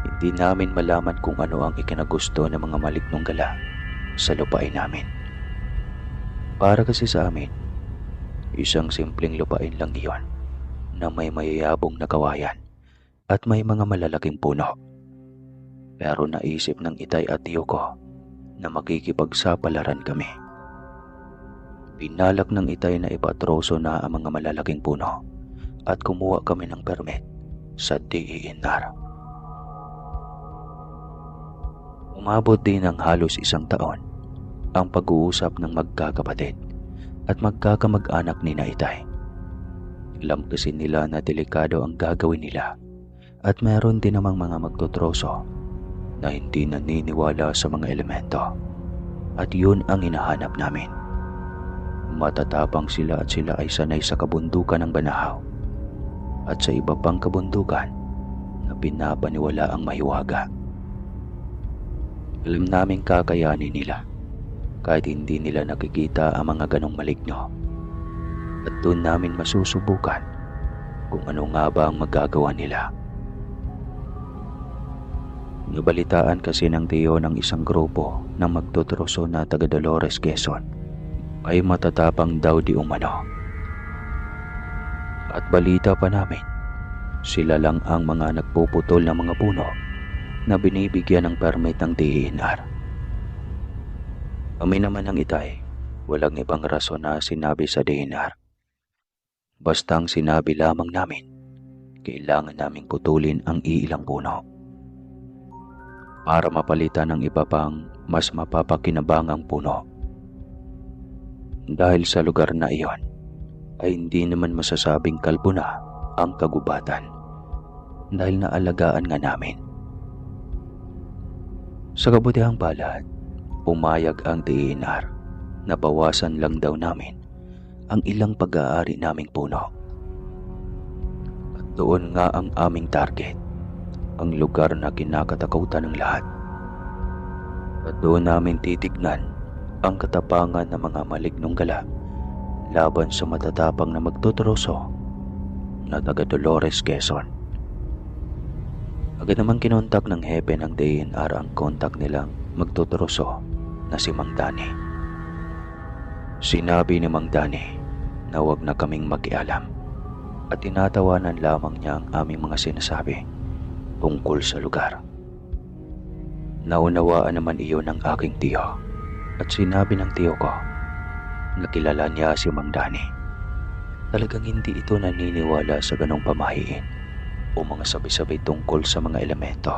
Hindi namin malaman kung ano ang ikinagusto ng mga malignong gala sa lupain namin. Para kasi sa amin, isang simpleng lupain lang iyon na may mayayabong na kawayan at may mga malalaking puno. Pero naisip ng Itay at tiyo ko na makikipagsapalaran kami. Pinalak ng Itay na ipatroso na ang mga malalaking puno at kumuha kami ng permit sa DENR. Umabot din ng halos 1 taon ang pag-uusap ng magkakapatid at magkakamag-anak ni Itay. Alam kasi nila na delikado ang gagawin nila at meron din namang mga magtutroso na hindi naniniwala sa mga elemento. At yun ang hinahanap namin. Matatapang sila at sila ay sanay sa kabundukan ng Banahaw at sa iba pang kabundukan na pinapaniwala ang mahiwaga. Alam naming kakayanin nila kahit hindi nila nakikita ang mga ganong maligno. At doon namin masusubukan kung ano nga ba ang magagawa nila. Nabalitaan kasi ng tiyo ng isang grupo ng magtutroso na taga Dolores, Quezon ay matatapang daw di umano. At balita pa namin, sila lang ang mga nagpuputol ng mga puno na binibigyan ng permit ng DENR. Kami naman ng Itay, walang ibang rason na sinabi sa DENR. Bastang sinabi lamang namin, kailangan naming putulin ang iilang puno para mapalitan ng iba pang mas mapapakinabangang puno. Dahil sa lugar na iyon, ay hindi naman masasabing kalbo na ang kagubatan dahil naalagaan nga namin. Sa kabutihang palad, pumayag ang DENR na bawasan lang daw namin ang ilang pag-aari naming puno. At doon nga ang aming target, ang lugar na kinakatakutan ng lahat. At doon namin titignan ang katapangan ng mga malignong gala laban sa matatapang na magtutroso na taga Dolores, Quezon. Agad naman kinontak ng hepe ng DENR ang kontak nilang magtutroso na si Mang Dani. Sinabi ni Mang Dani na huwag na kaming makialam at tinatawanan lamang niya ang aming mga sinasabi tungkol sa lugar. Naunawaan naman iyon ng aking tiyo at sinabi ng tiyo ko na kilala niya si Mang Dani. Talagang hindi ito naniniwala sa ganong pamahiin o mga sabi-sabi tungkol sa mga elemento.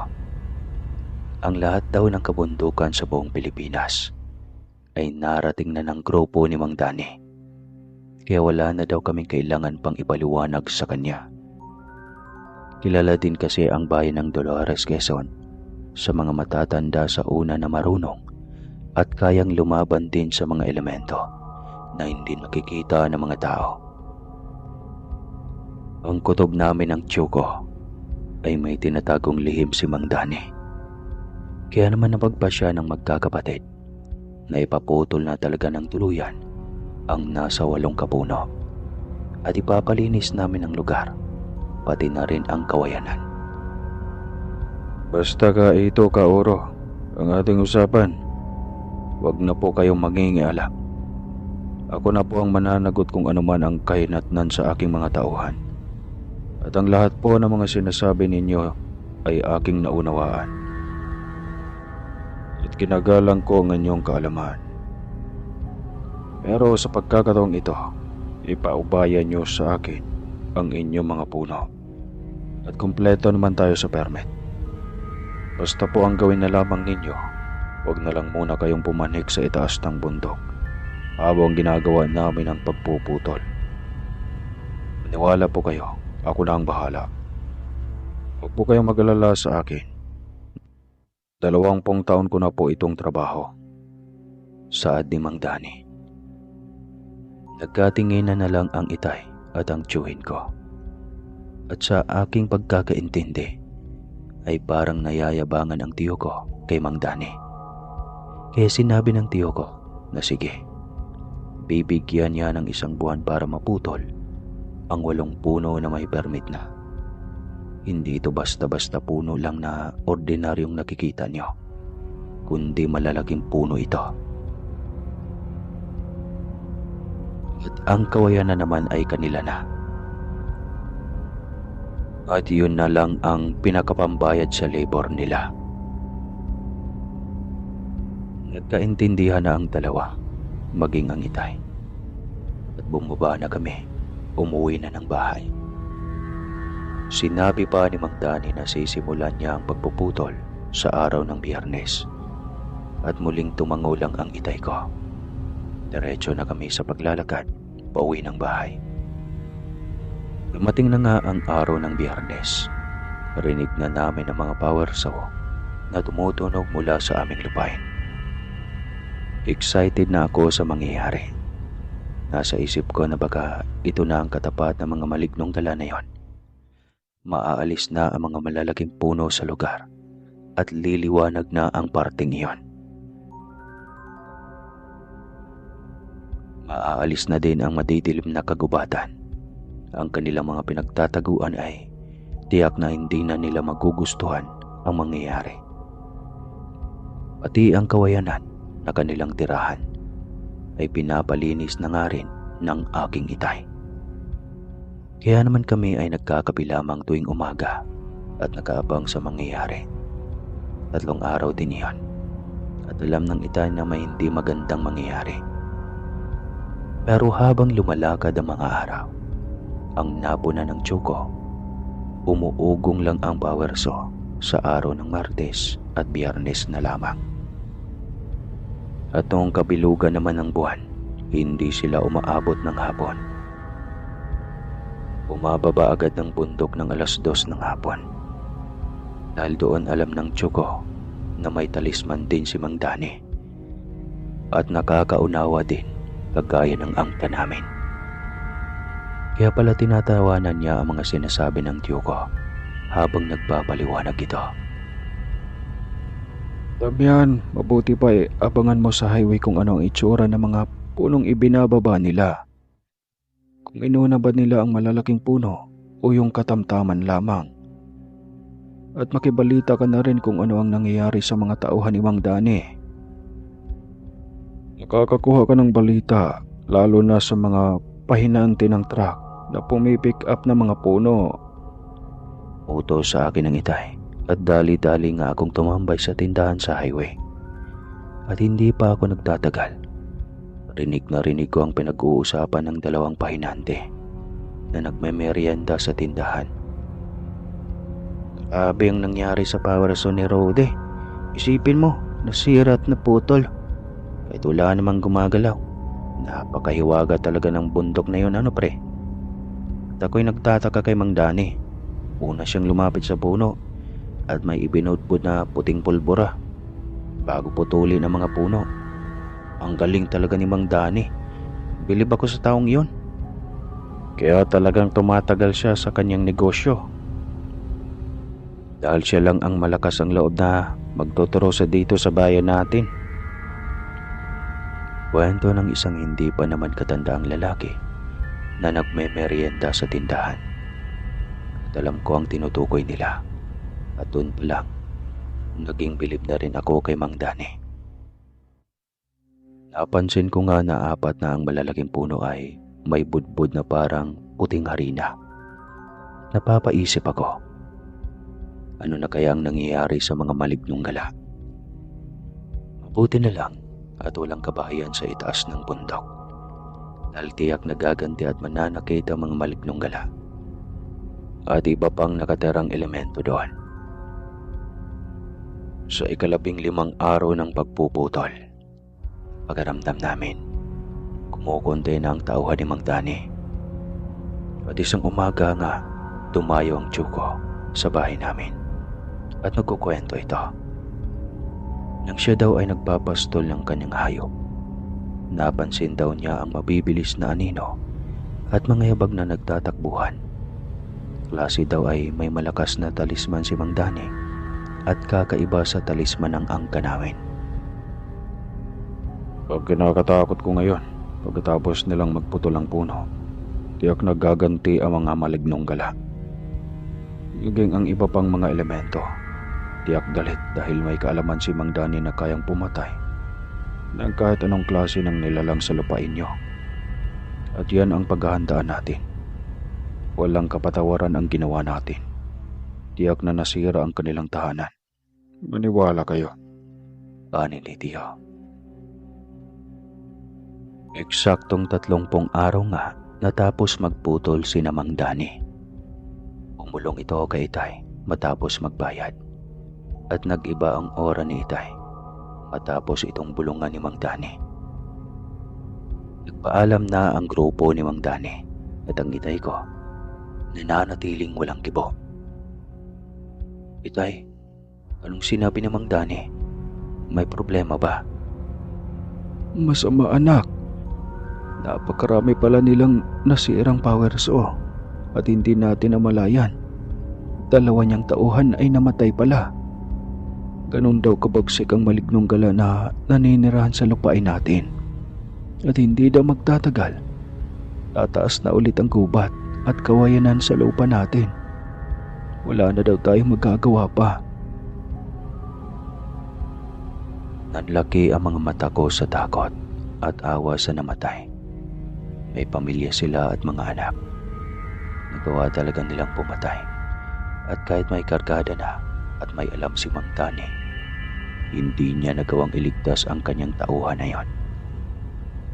Ang lahat daw ng kabundukan sa buong Pilipinas ay narating na ng grupo ni Mang Dani. Kaya wala na daw kaming kailangan pang ipaliwanag sa kanya. Kilala din kasi ang bayan ng Dolores, Quezon sa mga matatanda sa una na marunong at kayang lumaban din sa mga elemento na hindi nakikita ng mga tao. Ang kutob namin ng Tiyuko ay may tinatagong lihim si Mang Dani. Kaya naman napagpa siya ng magkakapatid na ipaputol na talaga ng tuluyan ang nasa 8 kapuno at ipapalinis namin ang lugar, pati na rin ang kawayanan. Basta ka ito, Kaoro, ang ating usapan. Huwag na po kayong mangingialam. Ako na po ang mananagot kung anuman ang kahinatnan sa aking mga tauhan. At ang lahat po ng mga sinasabi ninyo ay aking naunawaan. At kinagalang ko ang inyong kaalaman. Pero sa pagkakataong ito, ipaubaya nyo sa akin ang inyong mga puno. At kumpleto naman tayo sa permit. Basta po ang gawin na lamang ninyo, huwag na lang muna kayong pumanik sa itaas ng bundok habang ginagawa namin ang pagpuputol. Maniwala po kayo, ako na ang bahala. Huwag po kayong mag-alala sa akin. 20 taon ko na po itong trabaho. Saad ni Mang Dani. Nagkatinginan na lang ang Itay at ang tiyuhin ko. At sa aking pagkakaintindi ay parang nayayabangan ang tiyo ko kay Mang Dani. Kaya sinabi ng tiyo ko na sige, bibigyan niya ng 1 buwan para maputol ang 8 puno na may permit na. Hindi ito basta-basta puno lang na ordinaryong nakikita niyo, kundi malalaking puno ito. At ang kawayanan naman ay kanila na. At yun na lang ang pinakapambayad sa labor nila. Nagkaintindihan na ang dalawa, maging ang Itay. At bumaba na kami, umuwi na ng bahay. Sinabi pa ni Mang Dani na sisimulan niya ang pagpuputol sa araw ng Biyernes. At muling tumango lang ang Itay ko. Diretso na kami sa paglalakad, pauwi ng bahay. Dumating na nga ang araw ng Biyernes. Rinig na namin ang mga power saw na tumutunog mula sa aming lupain. Excited na ako sa mangyayari. Nasa isip ko na baka ito na ang katapat ng mga malignong dala na yon. Maaalis na ang mga malalaking puno sa lugar at liliwanag na ang parting iyon. Maaalis na din ang madidilim na kagubatan. Ang kanilang mga pinagtataguan ay tiyak na hindi na nila magugustuhan ang mangyayari. Pati ang kawayanan na kanilang tirahan ay pinapalinis na nga rin ng aking itay. Kaya naman kami ay nagkakape lamang tuwing umaga at nakaabang sa mangyayari. 3 araw din iyon at alam ng itay na may hindi magandang mangyayari. Pero habang lumalakad ang mga araw, ang napuna ng tiyuko, umuugong lang ang power saw sa araw ng Martes at Biyernes na lamang. At noong kabilugan naman ng buwan, hindi sila umaabot ng hapon. Bumababa agad ng bundok ng 2:00 ng hapon. Dahil doon alam ng tiyuko na may talisman din si Mang Dani. At nakakaunawa din kagaya ng angka namin. Kaya pala tinatawanan niya ang mga sinasabi ng tiyuko habang nagpapaliwanag ito. Damian, mabuti pa abangan mo sa highway kung ano ang itsura ng mga punong ibinababa nila. Kung inuna ba nila ang malalaking puno o yung katamtaman lamang. At makibalita ka na rin kung ano ang nangyayari sa mga tauhan ni Mang Dani. Nakakakuha ka ng balita, lalo na sa mga pahinante ng truck na pumipick up ng mga puno. Utos sa akin ng itay at dali-dali nga akong tumambay sa tindahan sa highway. At hindi pa ako nagtatagal. Rinig na rinig ko ang pinag-uusapan ng 2 pahinante na nagmemeryenda sa tindahan. Grabe ang nangyari sa power saw ni Rode. Isipin mo, nasira at naputol. Kahit wala namang gumagalaw. Napakahiwaga talaga ng bundok na yun, ano pre? At ako'y nagtataka kay Mang Dani. Una siyang lumapit sa puno at may ibinudbud na puting pulbura bago putulin ang mga puno. Ang galing talaga ni Mang Dani. Bilib ako sa taong iyon. Kaya talagang tumatagal siya sa kanyang negosyo. Dahil siya lang ang malakas ang loob na magtuturo sa dito sa bayan natin. Kwento ng isang hindi pa naman katandaang lalaki na nagmemeryenda sa tindahan. At alam ko ang tinutukoy nila. At doon pa lang, naging bilib na rin ako kay Mang Dani. Napansin ko nga na 4 na ang malalaking puno ay may budbud na parang puting harina. Napapaisip ako, ano na kaya ang nangyayari sa mga malignong gala? Mabuti na lang at walang kabahayan sa itaas ng bundok. Dahil tiyak nagaganti at mananakit ang mga malignong gala. At iba pang nakatirang elemento doon. Sa 15 araw ng pagpuputol, pagkaramdam namin, kumukunti na ang tauhan ni Mang Dani. At isang umaga nga, tumayo ang tiyuko sa bahay namin at nagkukwento ito. Nang siya daw ay nagpapastol ng kanyang hayop, napansin daw niya ang mabibilis na anino at mga yabag na nagtatakbuhan. Klase daw ay may malakas na talisman si Mang Dani at kakaiba sa talisman ng angka namin. Pag kinakatakot ko ngayon, pagkatapos nilang magputol ang puno, tiyak nagaganti ang mga malignong gala. Higing ang iba pang mga elemento, tiyak galit dahil may kaalaman si Mang Dani na kayang pumatay ng kahit anong klase ng nilalang sa lupain nyo. At yan ang paghahandaan natin. Walang kapatawaran ang ginawa natin. Tiyak na nasira ang kanilang tahanan. Maniwala kayo. Ani ni Tio. Eksaktong 30 araw nga natapos magputol si Mang Dani. Umulong ito kay Itay matapos magbayad. At nag-iba ang ora ni Itay matapos itong bulungan ni Mang Dani. Nagpaalam na ang grupo ni Mang Dani at ang Itay ko nananatiling walang kibo. Itay, anong sinabi ni Mang Dani? May problema ba? Masama anak. Napakarami pala nilang nasirang power saw at hindi natin namalayan. 2 niyang tauhan ay namatay pala. Ganun daw kabagsik ang malignong gala na naninirahan sa lupain natin. At hindi daw magtatagal, tataas na ulit ang gubat at kawayanan sa lupa natin. Wala na daw tayong magagawa pa. Nanlaki ang mga mata ko sa takot at awa sa namatay. May pamilya sila at mga anak. Nagawa talaga nilang pumatay. At kahit may kargada na at may alam si Mang Dani, hindi niya nagawang iligtas ang kanyang tauhan na yon.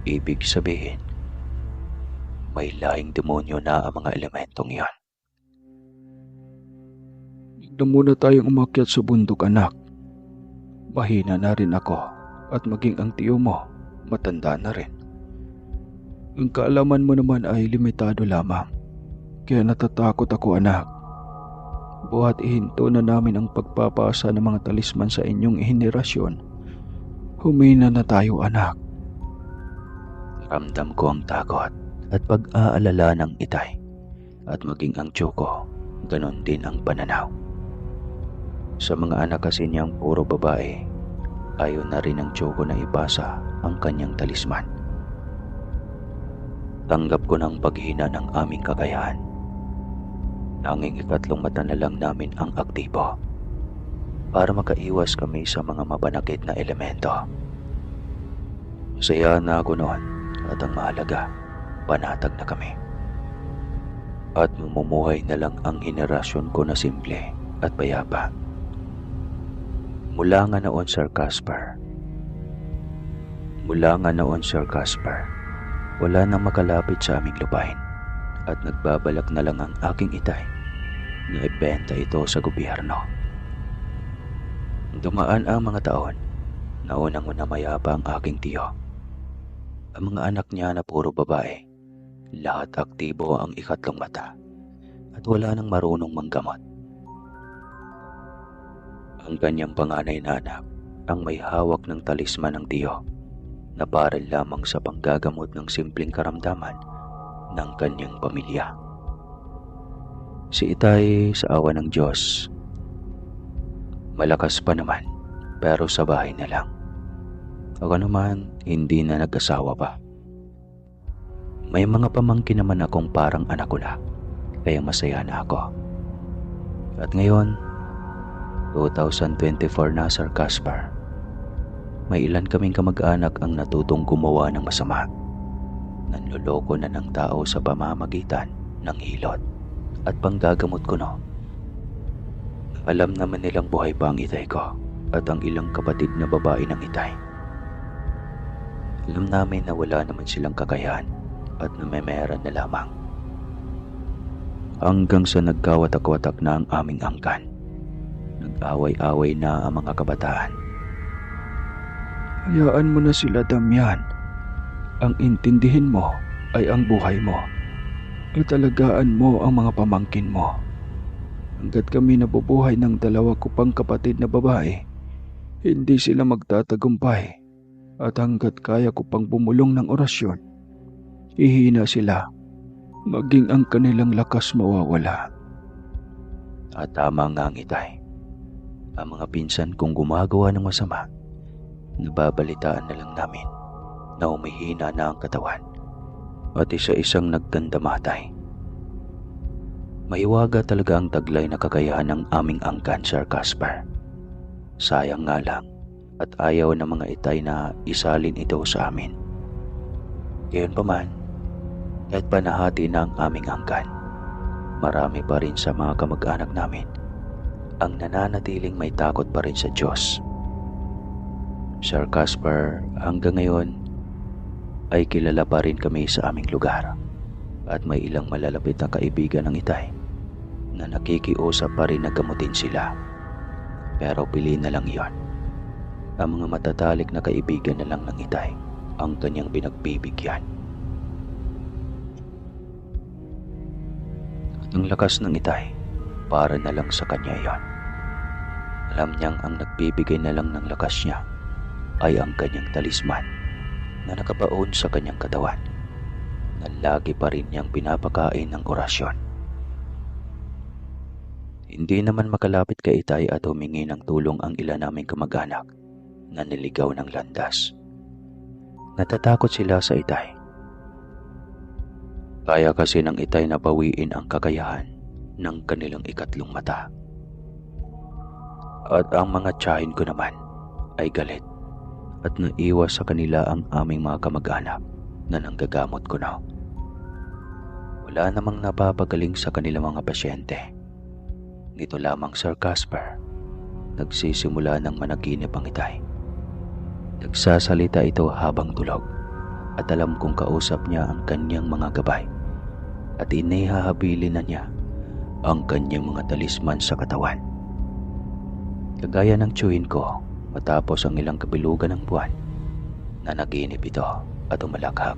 Ibig sabihin, may lahing demonyo na ang mga elementong yon. Huwag na muna tayong umakyat sa bundok anak. Mahina na rin ako at maging ang tiyo mo, matanda na rin. Ang kaalaman mo naman ay limitado lamang. Kaya natatakot ako anak. Buhat ihinto na namin ang pagpapasa ng mga talisman sa inyong henerasyon. Humina na tayo anak. Ramdam ko ang takot at pag-aalala ng itay at maging ang tiyo ko, ganon din ang pananaw. Sa mga anak kasi niyang puro babae, ayaw na rin ng tiyo ko na ipasa ang kanyang talisman. Tanggap ko ng paghina ng aming kakayahan. Tanging 3 mata na lang namin ang aktibo para makaiwas kami sa mga mabanakit na elemento. Masaya na ako noon at ang mahalaga, panatag na kami. At mamumuhay na lang ang henerasyon ko na simple at payapa. Mula nga noon, Sir Casper, wala nang makalapit sa aming lupain at nagbabalak na lang ang aking itay na ibenta ito sa gobyerno. Dumaan ang mga taon, naunang-una mayapa ang aking tiyo. Ang mga anak niya na puro babae, lahat aktibo ang 3 mata at wala nang marunong manggamot. Ang kanyang panganay na anak ang may hawak ng talisman ng tiyo na para lamang sa panggagamot ng simpleng karamdaman ng kanyang pamilya. Si itay sa awa ng Diyos, malakas pa naman pero sa bahay na lang. Ako naman hindi na nag-asawa pa. May mga pamangkin naman akong parang anak ko na, kaya masaya na ako. At ngayon, 2024 na, Sir Casper. May ilan kaming kamag-anak ang natutong gumawa ng masama. Nanloloko na ng tao sa pamamagitan ng hilot at panggagamot ko no. Alam naman nilang buhay pa ang itay ko at ang ilang kapatid na babae ng itay. Alam namin na wala naman silang kakayahan at namemera na lamang. Hanggang sa nagkawatak-watak na ang aming angkan. Nag-away-away na ang mga kabataan. Hayaan mo na sila, Damian. Ang intindihin mo ay ang buhay mo. At alagaan mo ang mga pamangkin mo. Hanggat kami nabubuhay ng 2 ko pang kapatid na babae, hindi sila magtatagumpay. At hanggat kaya ko pang bumulong ng orasyon, hihina sila. Maging ang kanilang lakas mawawala. At tama nga ang itay. Ang mga pinsan kong gumagawa ng masama, nababalitaan na lang namin na humihina na ang katawan at isa-isang nagdandamatay. Maiwaga talaga ang taglay na kakayahan ng aming angkan, Sir Casper. Sayang nga lang at ayaw ng mga itay na isalin ito sa amin. Gayon pa man, kahit panahati na ang aming angkan, marami pa rin sa mga kamag-anak namin ang nananatiling may takot pa rin sa Diyos. Sir Casper, hanggang ngayon ay kilala pa rin kami sa aming lugar at may ilang malalapit na kaibigan ng itay na nakikiusap pa rin na gamutin sila. Pero pili na lang yon. Ang mga matatalik na kaibigan na lang ng itay ang kanyang binagbibigyan. Ang lakas ng itay, para na lang sa kanya iyon. Alam niyang ang nagbibigay na lang ng lakas niya ay ang kanyang talisman na nakabaon sa kanyang katawan na lagi pa rin niyang pinapakain ng orasyon. Hindi naman makalapit kay Itay at humingi ng tulong ang ilan naming kamag-anak na niligaw ng landas. Natatakot sila sa Itay. Kaya kasi ng Itay na bawiin ang kakayahan ng kanilang ikatlong mata. At ang mga tiyahin ko naman ay galit at naiwas sa kanila ang aming mga kamag-anak na nanggagamot ko na. Wala namang napapagaling sa kanilang mga pasyente. Nito lamang Sir Casper, nagsisimula ng managinip ang Itay. Nagsasalita ito habang tulog at alam kong kausap niya ang kanyang mga gabay at inihahabilin na niya ang kanyang mga talisman sa katawan. Kagaya ng tiyuhin ko matapos ang ilang kabilugan ng buwan na naginip ito at umalaghap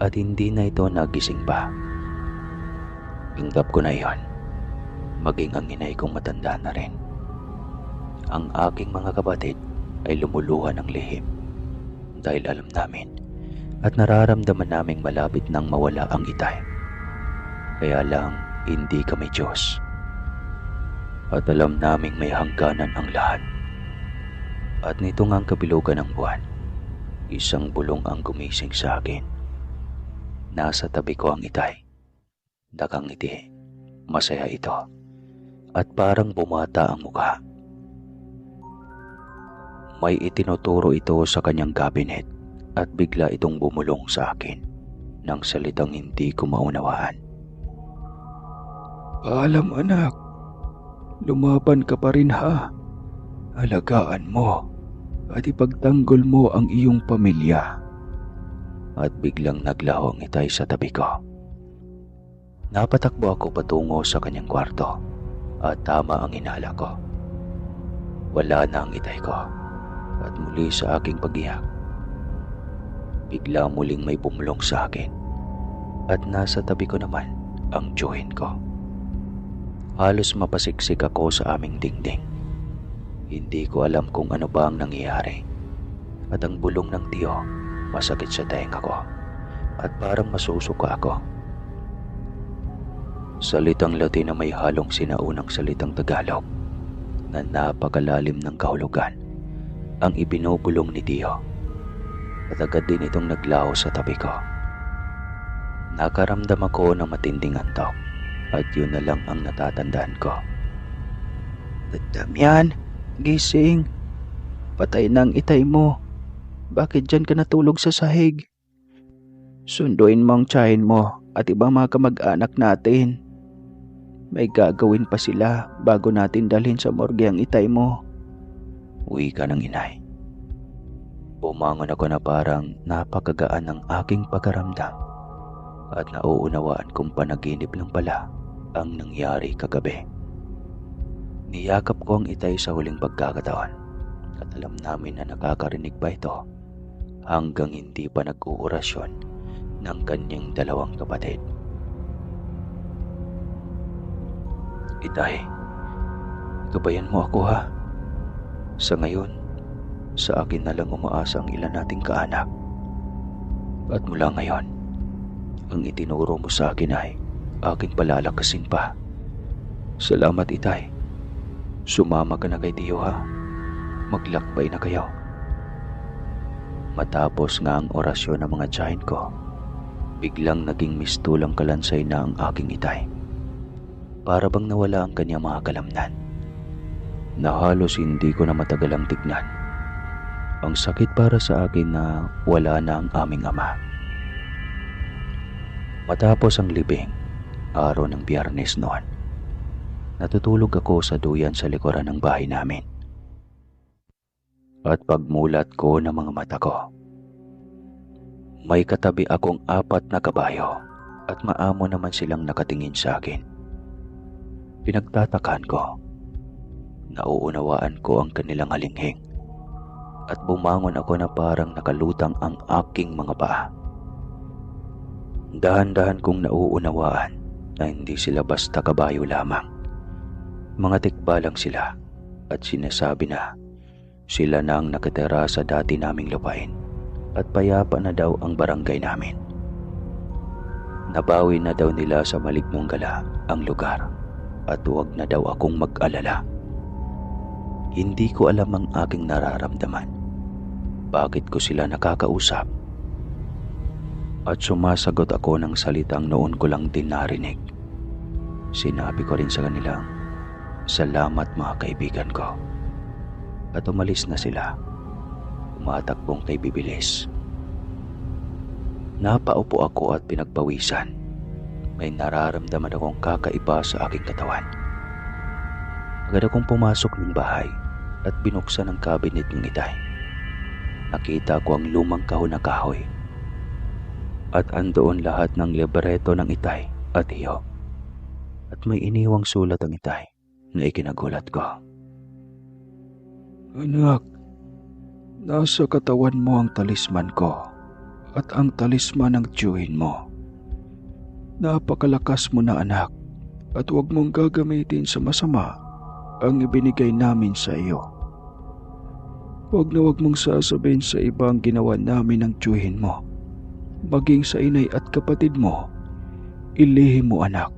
at hindi na ito nagising pa. Tinggap ko na iyon, maging ang inay kong matanda na rin. Ang aking mga kapatid ay lumuluhan ng lihim dahil alam namin at nararamdaman naming malapit nang mawala ang Itay. Kaya lang hindi kami Diyos. At alam naming may hangganan ang lahat. At nito ngang kabilugan ng buwan, isang bulong ang gumising sa akin. Nasa tabi ko ang Itay. Nakangiti, masaya ito, at parang bumata ang mukha. May itinuturo ito sa kanyang cabinet at bigla itong bumulong sa akin ng salitang hindi ko maunawaan. Paalam anak, lumaban ka pa rin ha. Alagaan mo at ipagtanggol mo ang iyong pamilya. At biglang naglaho ang Itay sa tabi ko. Napatakbo ako patungo sa kanyang kwarto at tama ang inala ko. Wala na ang Itay ko at muli sa aking pag-iyak. Bigla muling may bumulong sa akin at nasa tabi ko naman ang tiyuhin ko. Halos mapasiksik ako sa aming dingding. Hindi ko alam kung ano ba ang nangyayari at ang bulong ng tiyo masakit sa tenga ko at parang masusuka ako. Salitang Latin na may halong sinaunang salitang Tagalog na napakalalim ng kahulugan ang ibinubulong ni Tiyo at agad din itong naglaho sa tabi ko. Nakaramdam ako ng matinding antok at yun na lang ang natatandaan ko. Damian, gising. Patay na ang Itay mo. Bakit dyan ka natulog sa sahig? Sunduin mo ang tiyahin mo at ibang mga kamag-anak natin. May gagawin pa sila bago natin dalhin sa morgue ang Itay mo. Uwi ka ng inay. Bumangon ako na parang napakagaan ng aking pagkaramdam at nauunawaan kong panaginip lang pala ang nangyari kagabi. Niyakap ko ang Itay sa huling pagkakataon at alam namin na nakakarinig pa ito hanggang hindi pa nag-uurasyon ng kanyang dalawang kapatid. Itay, gabayan mo ako ha. Sa ngayon, sa akin na lang umaasa ang ilan nating kaanak. At mula ngayon, ang itinuro mo sa akin ay aking palalakasin pa. Salamat Itay. Sumama ka na kay Tiyo ha. Maglakbay na kayo. Matapos nga ang orasyon ng mga tiyahin ko, biglang naging mistulang kalansay na ang aking Itay. Para bang nawala ang kanyang mga kalamnan na halos hindi ko na matagalang tignan. Ang sakit para sa akin na wala na ang aming ama. Matapos ang libing, araw ng Biyernes noon, natutulog ako sa duyan sa likuran ng bahay namin. At pagmulat ko ng mga mata ko, may katabi akong 4 na kabayo at maamo naman silang nakatingin sa akin. Pinagtatakan ko, nauunawaan ko ang kanilang halinghing at bumangon ako na parang nakalutang ang aking mga paa. Dahan-dahan kong nauunawaan na hindi sila basta kabayo lamang. Mga tikba lang sila at sinasabi na sila na ang nakatira sa dati naming lupain at payapa na daw ang barangay namin. Nabawi na daw nila sa Malignong Gala ang lugar at huwag na daw akong mag-alala. Hindi ko alam ang aking nararamdaman. Bakit ko sila nakakausap? At sumasagot ako ng salitang noon ko lang din narinig. Sinabi ko rin sa kanila, "Salamat mga kaibigan ko." At umalis na sila. Umatakbong kay Bibilis. Napaupo ako at pinagpawisan. May nararamdaman akong kakaiba sa aking katawan. Agad akong pumasok ng bahay at binuksan ang cabinet ng itay. Nakita ko ang lumang kahon na kahoy. At andoon lahat ng libreto ng itay at iyo. At may iniwang sulat ang itay na ikinagulat ko. Anak, nasa katawan mo ang talisman ko at ang talisman ng tiyuhin mo. Napakalakas mo na anak at huwag mong gagamitin sa masama ang ibinigay namin sa iyo. Huwag mong sasabihin sa iba ang ginawa namin ng tiyuhin mo. Maging sa inay at kapatid mo, ilihim mo anak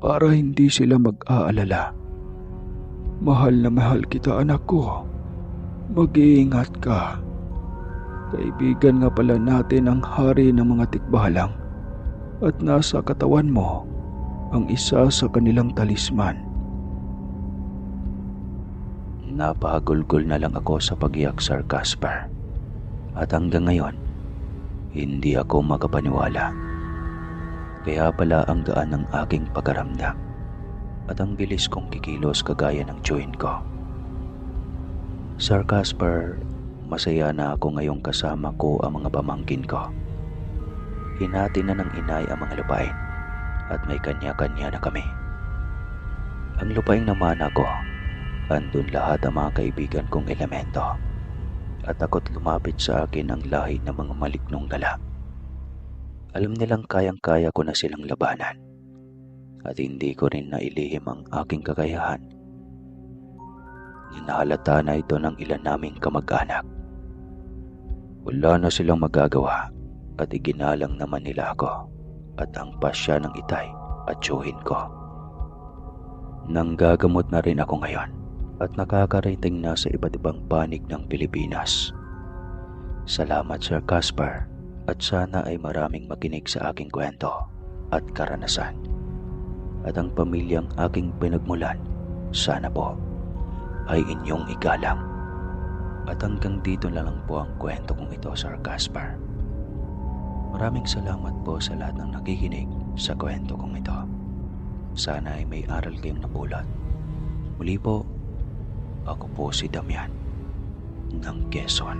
para hindi sila mag-aalala. Mahal na mahal kita anak ko. Mag-iingat ka. Kaibigan nga pala natin ang hari ng mga tikbalang at nasa katawan mo ang isa sa kanilang talisman. Napahagulgol na lang ako sa pag-iyak, Sir Casper. At hanggang ngayon, hindi ako makapaniwala. Kaya pala ang gaan ng aking pagkaramdam at ang bilis kong kikilos kagaya ng tiyuhin ko. Sir Casper, masaya na ako ngayong kasama ko ang mga pamangkin ko. Hinati na ng inay ang mga lupain at may kanya-kanya na kami. Ang lupain naman ako, andun lahat ang mga kaibigan kong elemento at ako't lumapit sa akin ang lahi ng mga Malignong Gala. Alam nilang kayang-kaya ko na silang labanan at hindi ko rin nailihim ang aking kakayahan. Ninahalata na ito ng ilan naming kamag-anak. Wala na silang magagawa at iginalang naman nila ako at ang pasya ng itay at tiyuhin ko. Nanggagamot na rin ako ngayon at nakakarating na sa iba't ibang panig ng Pilipinas. Salamat Sir Casper at sana ay maraming makinig sa aking kwento at karanasan. At ang pamilyang aking pinagmulan, sana po ay inyong igalang. At hanggang dito na lang po ang kwento kong ito, Sir Casper. Maraming salamat po sa lahat ng nakikinig sa kwento kong ito. Sana ay may aral kayong napulot. Muli po, ako po si Damian ng Quezon.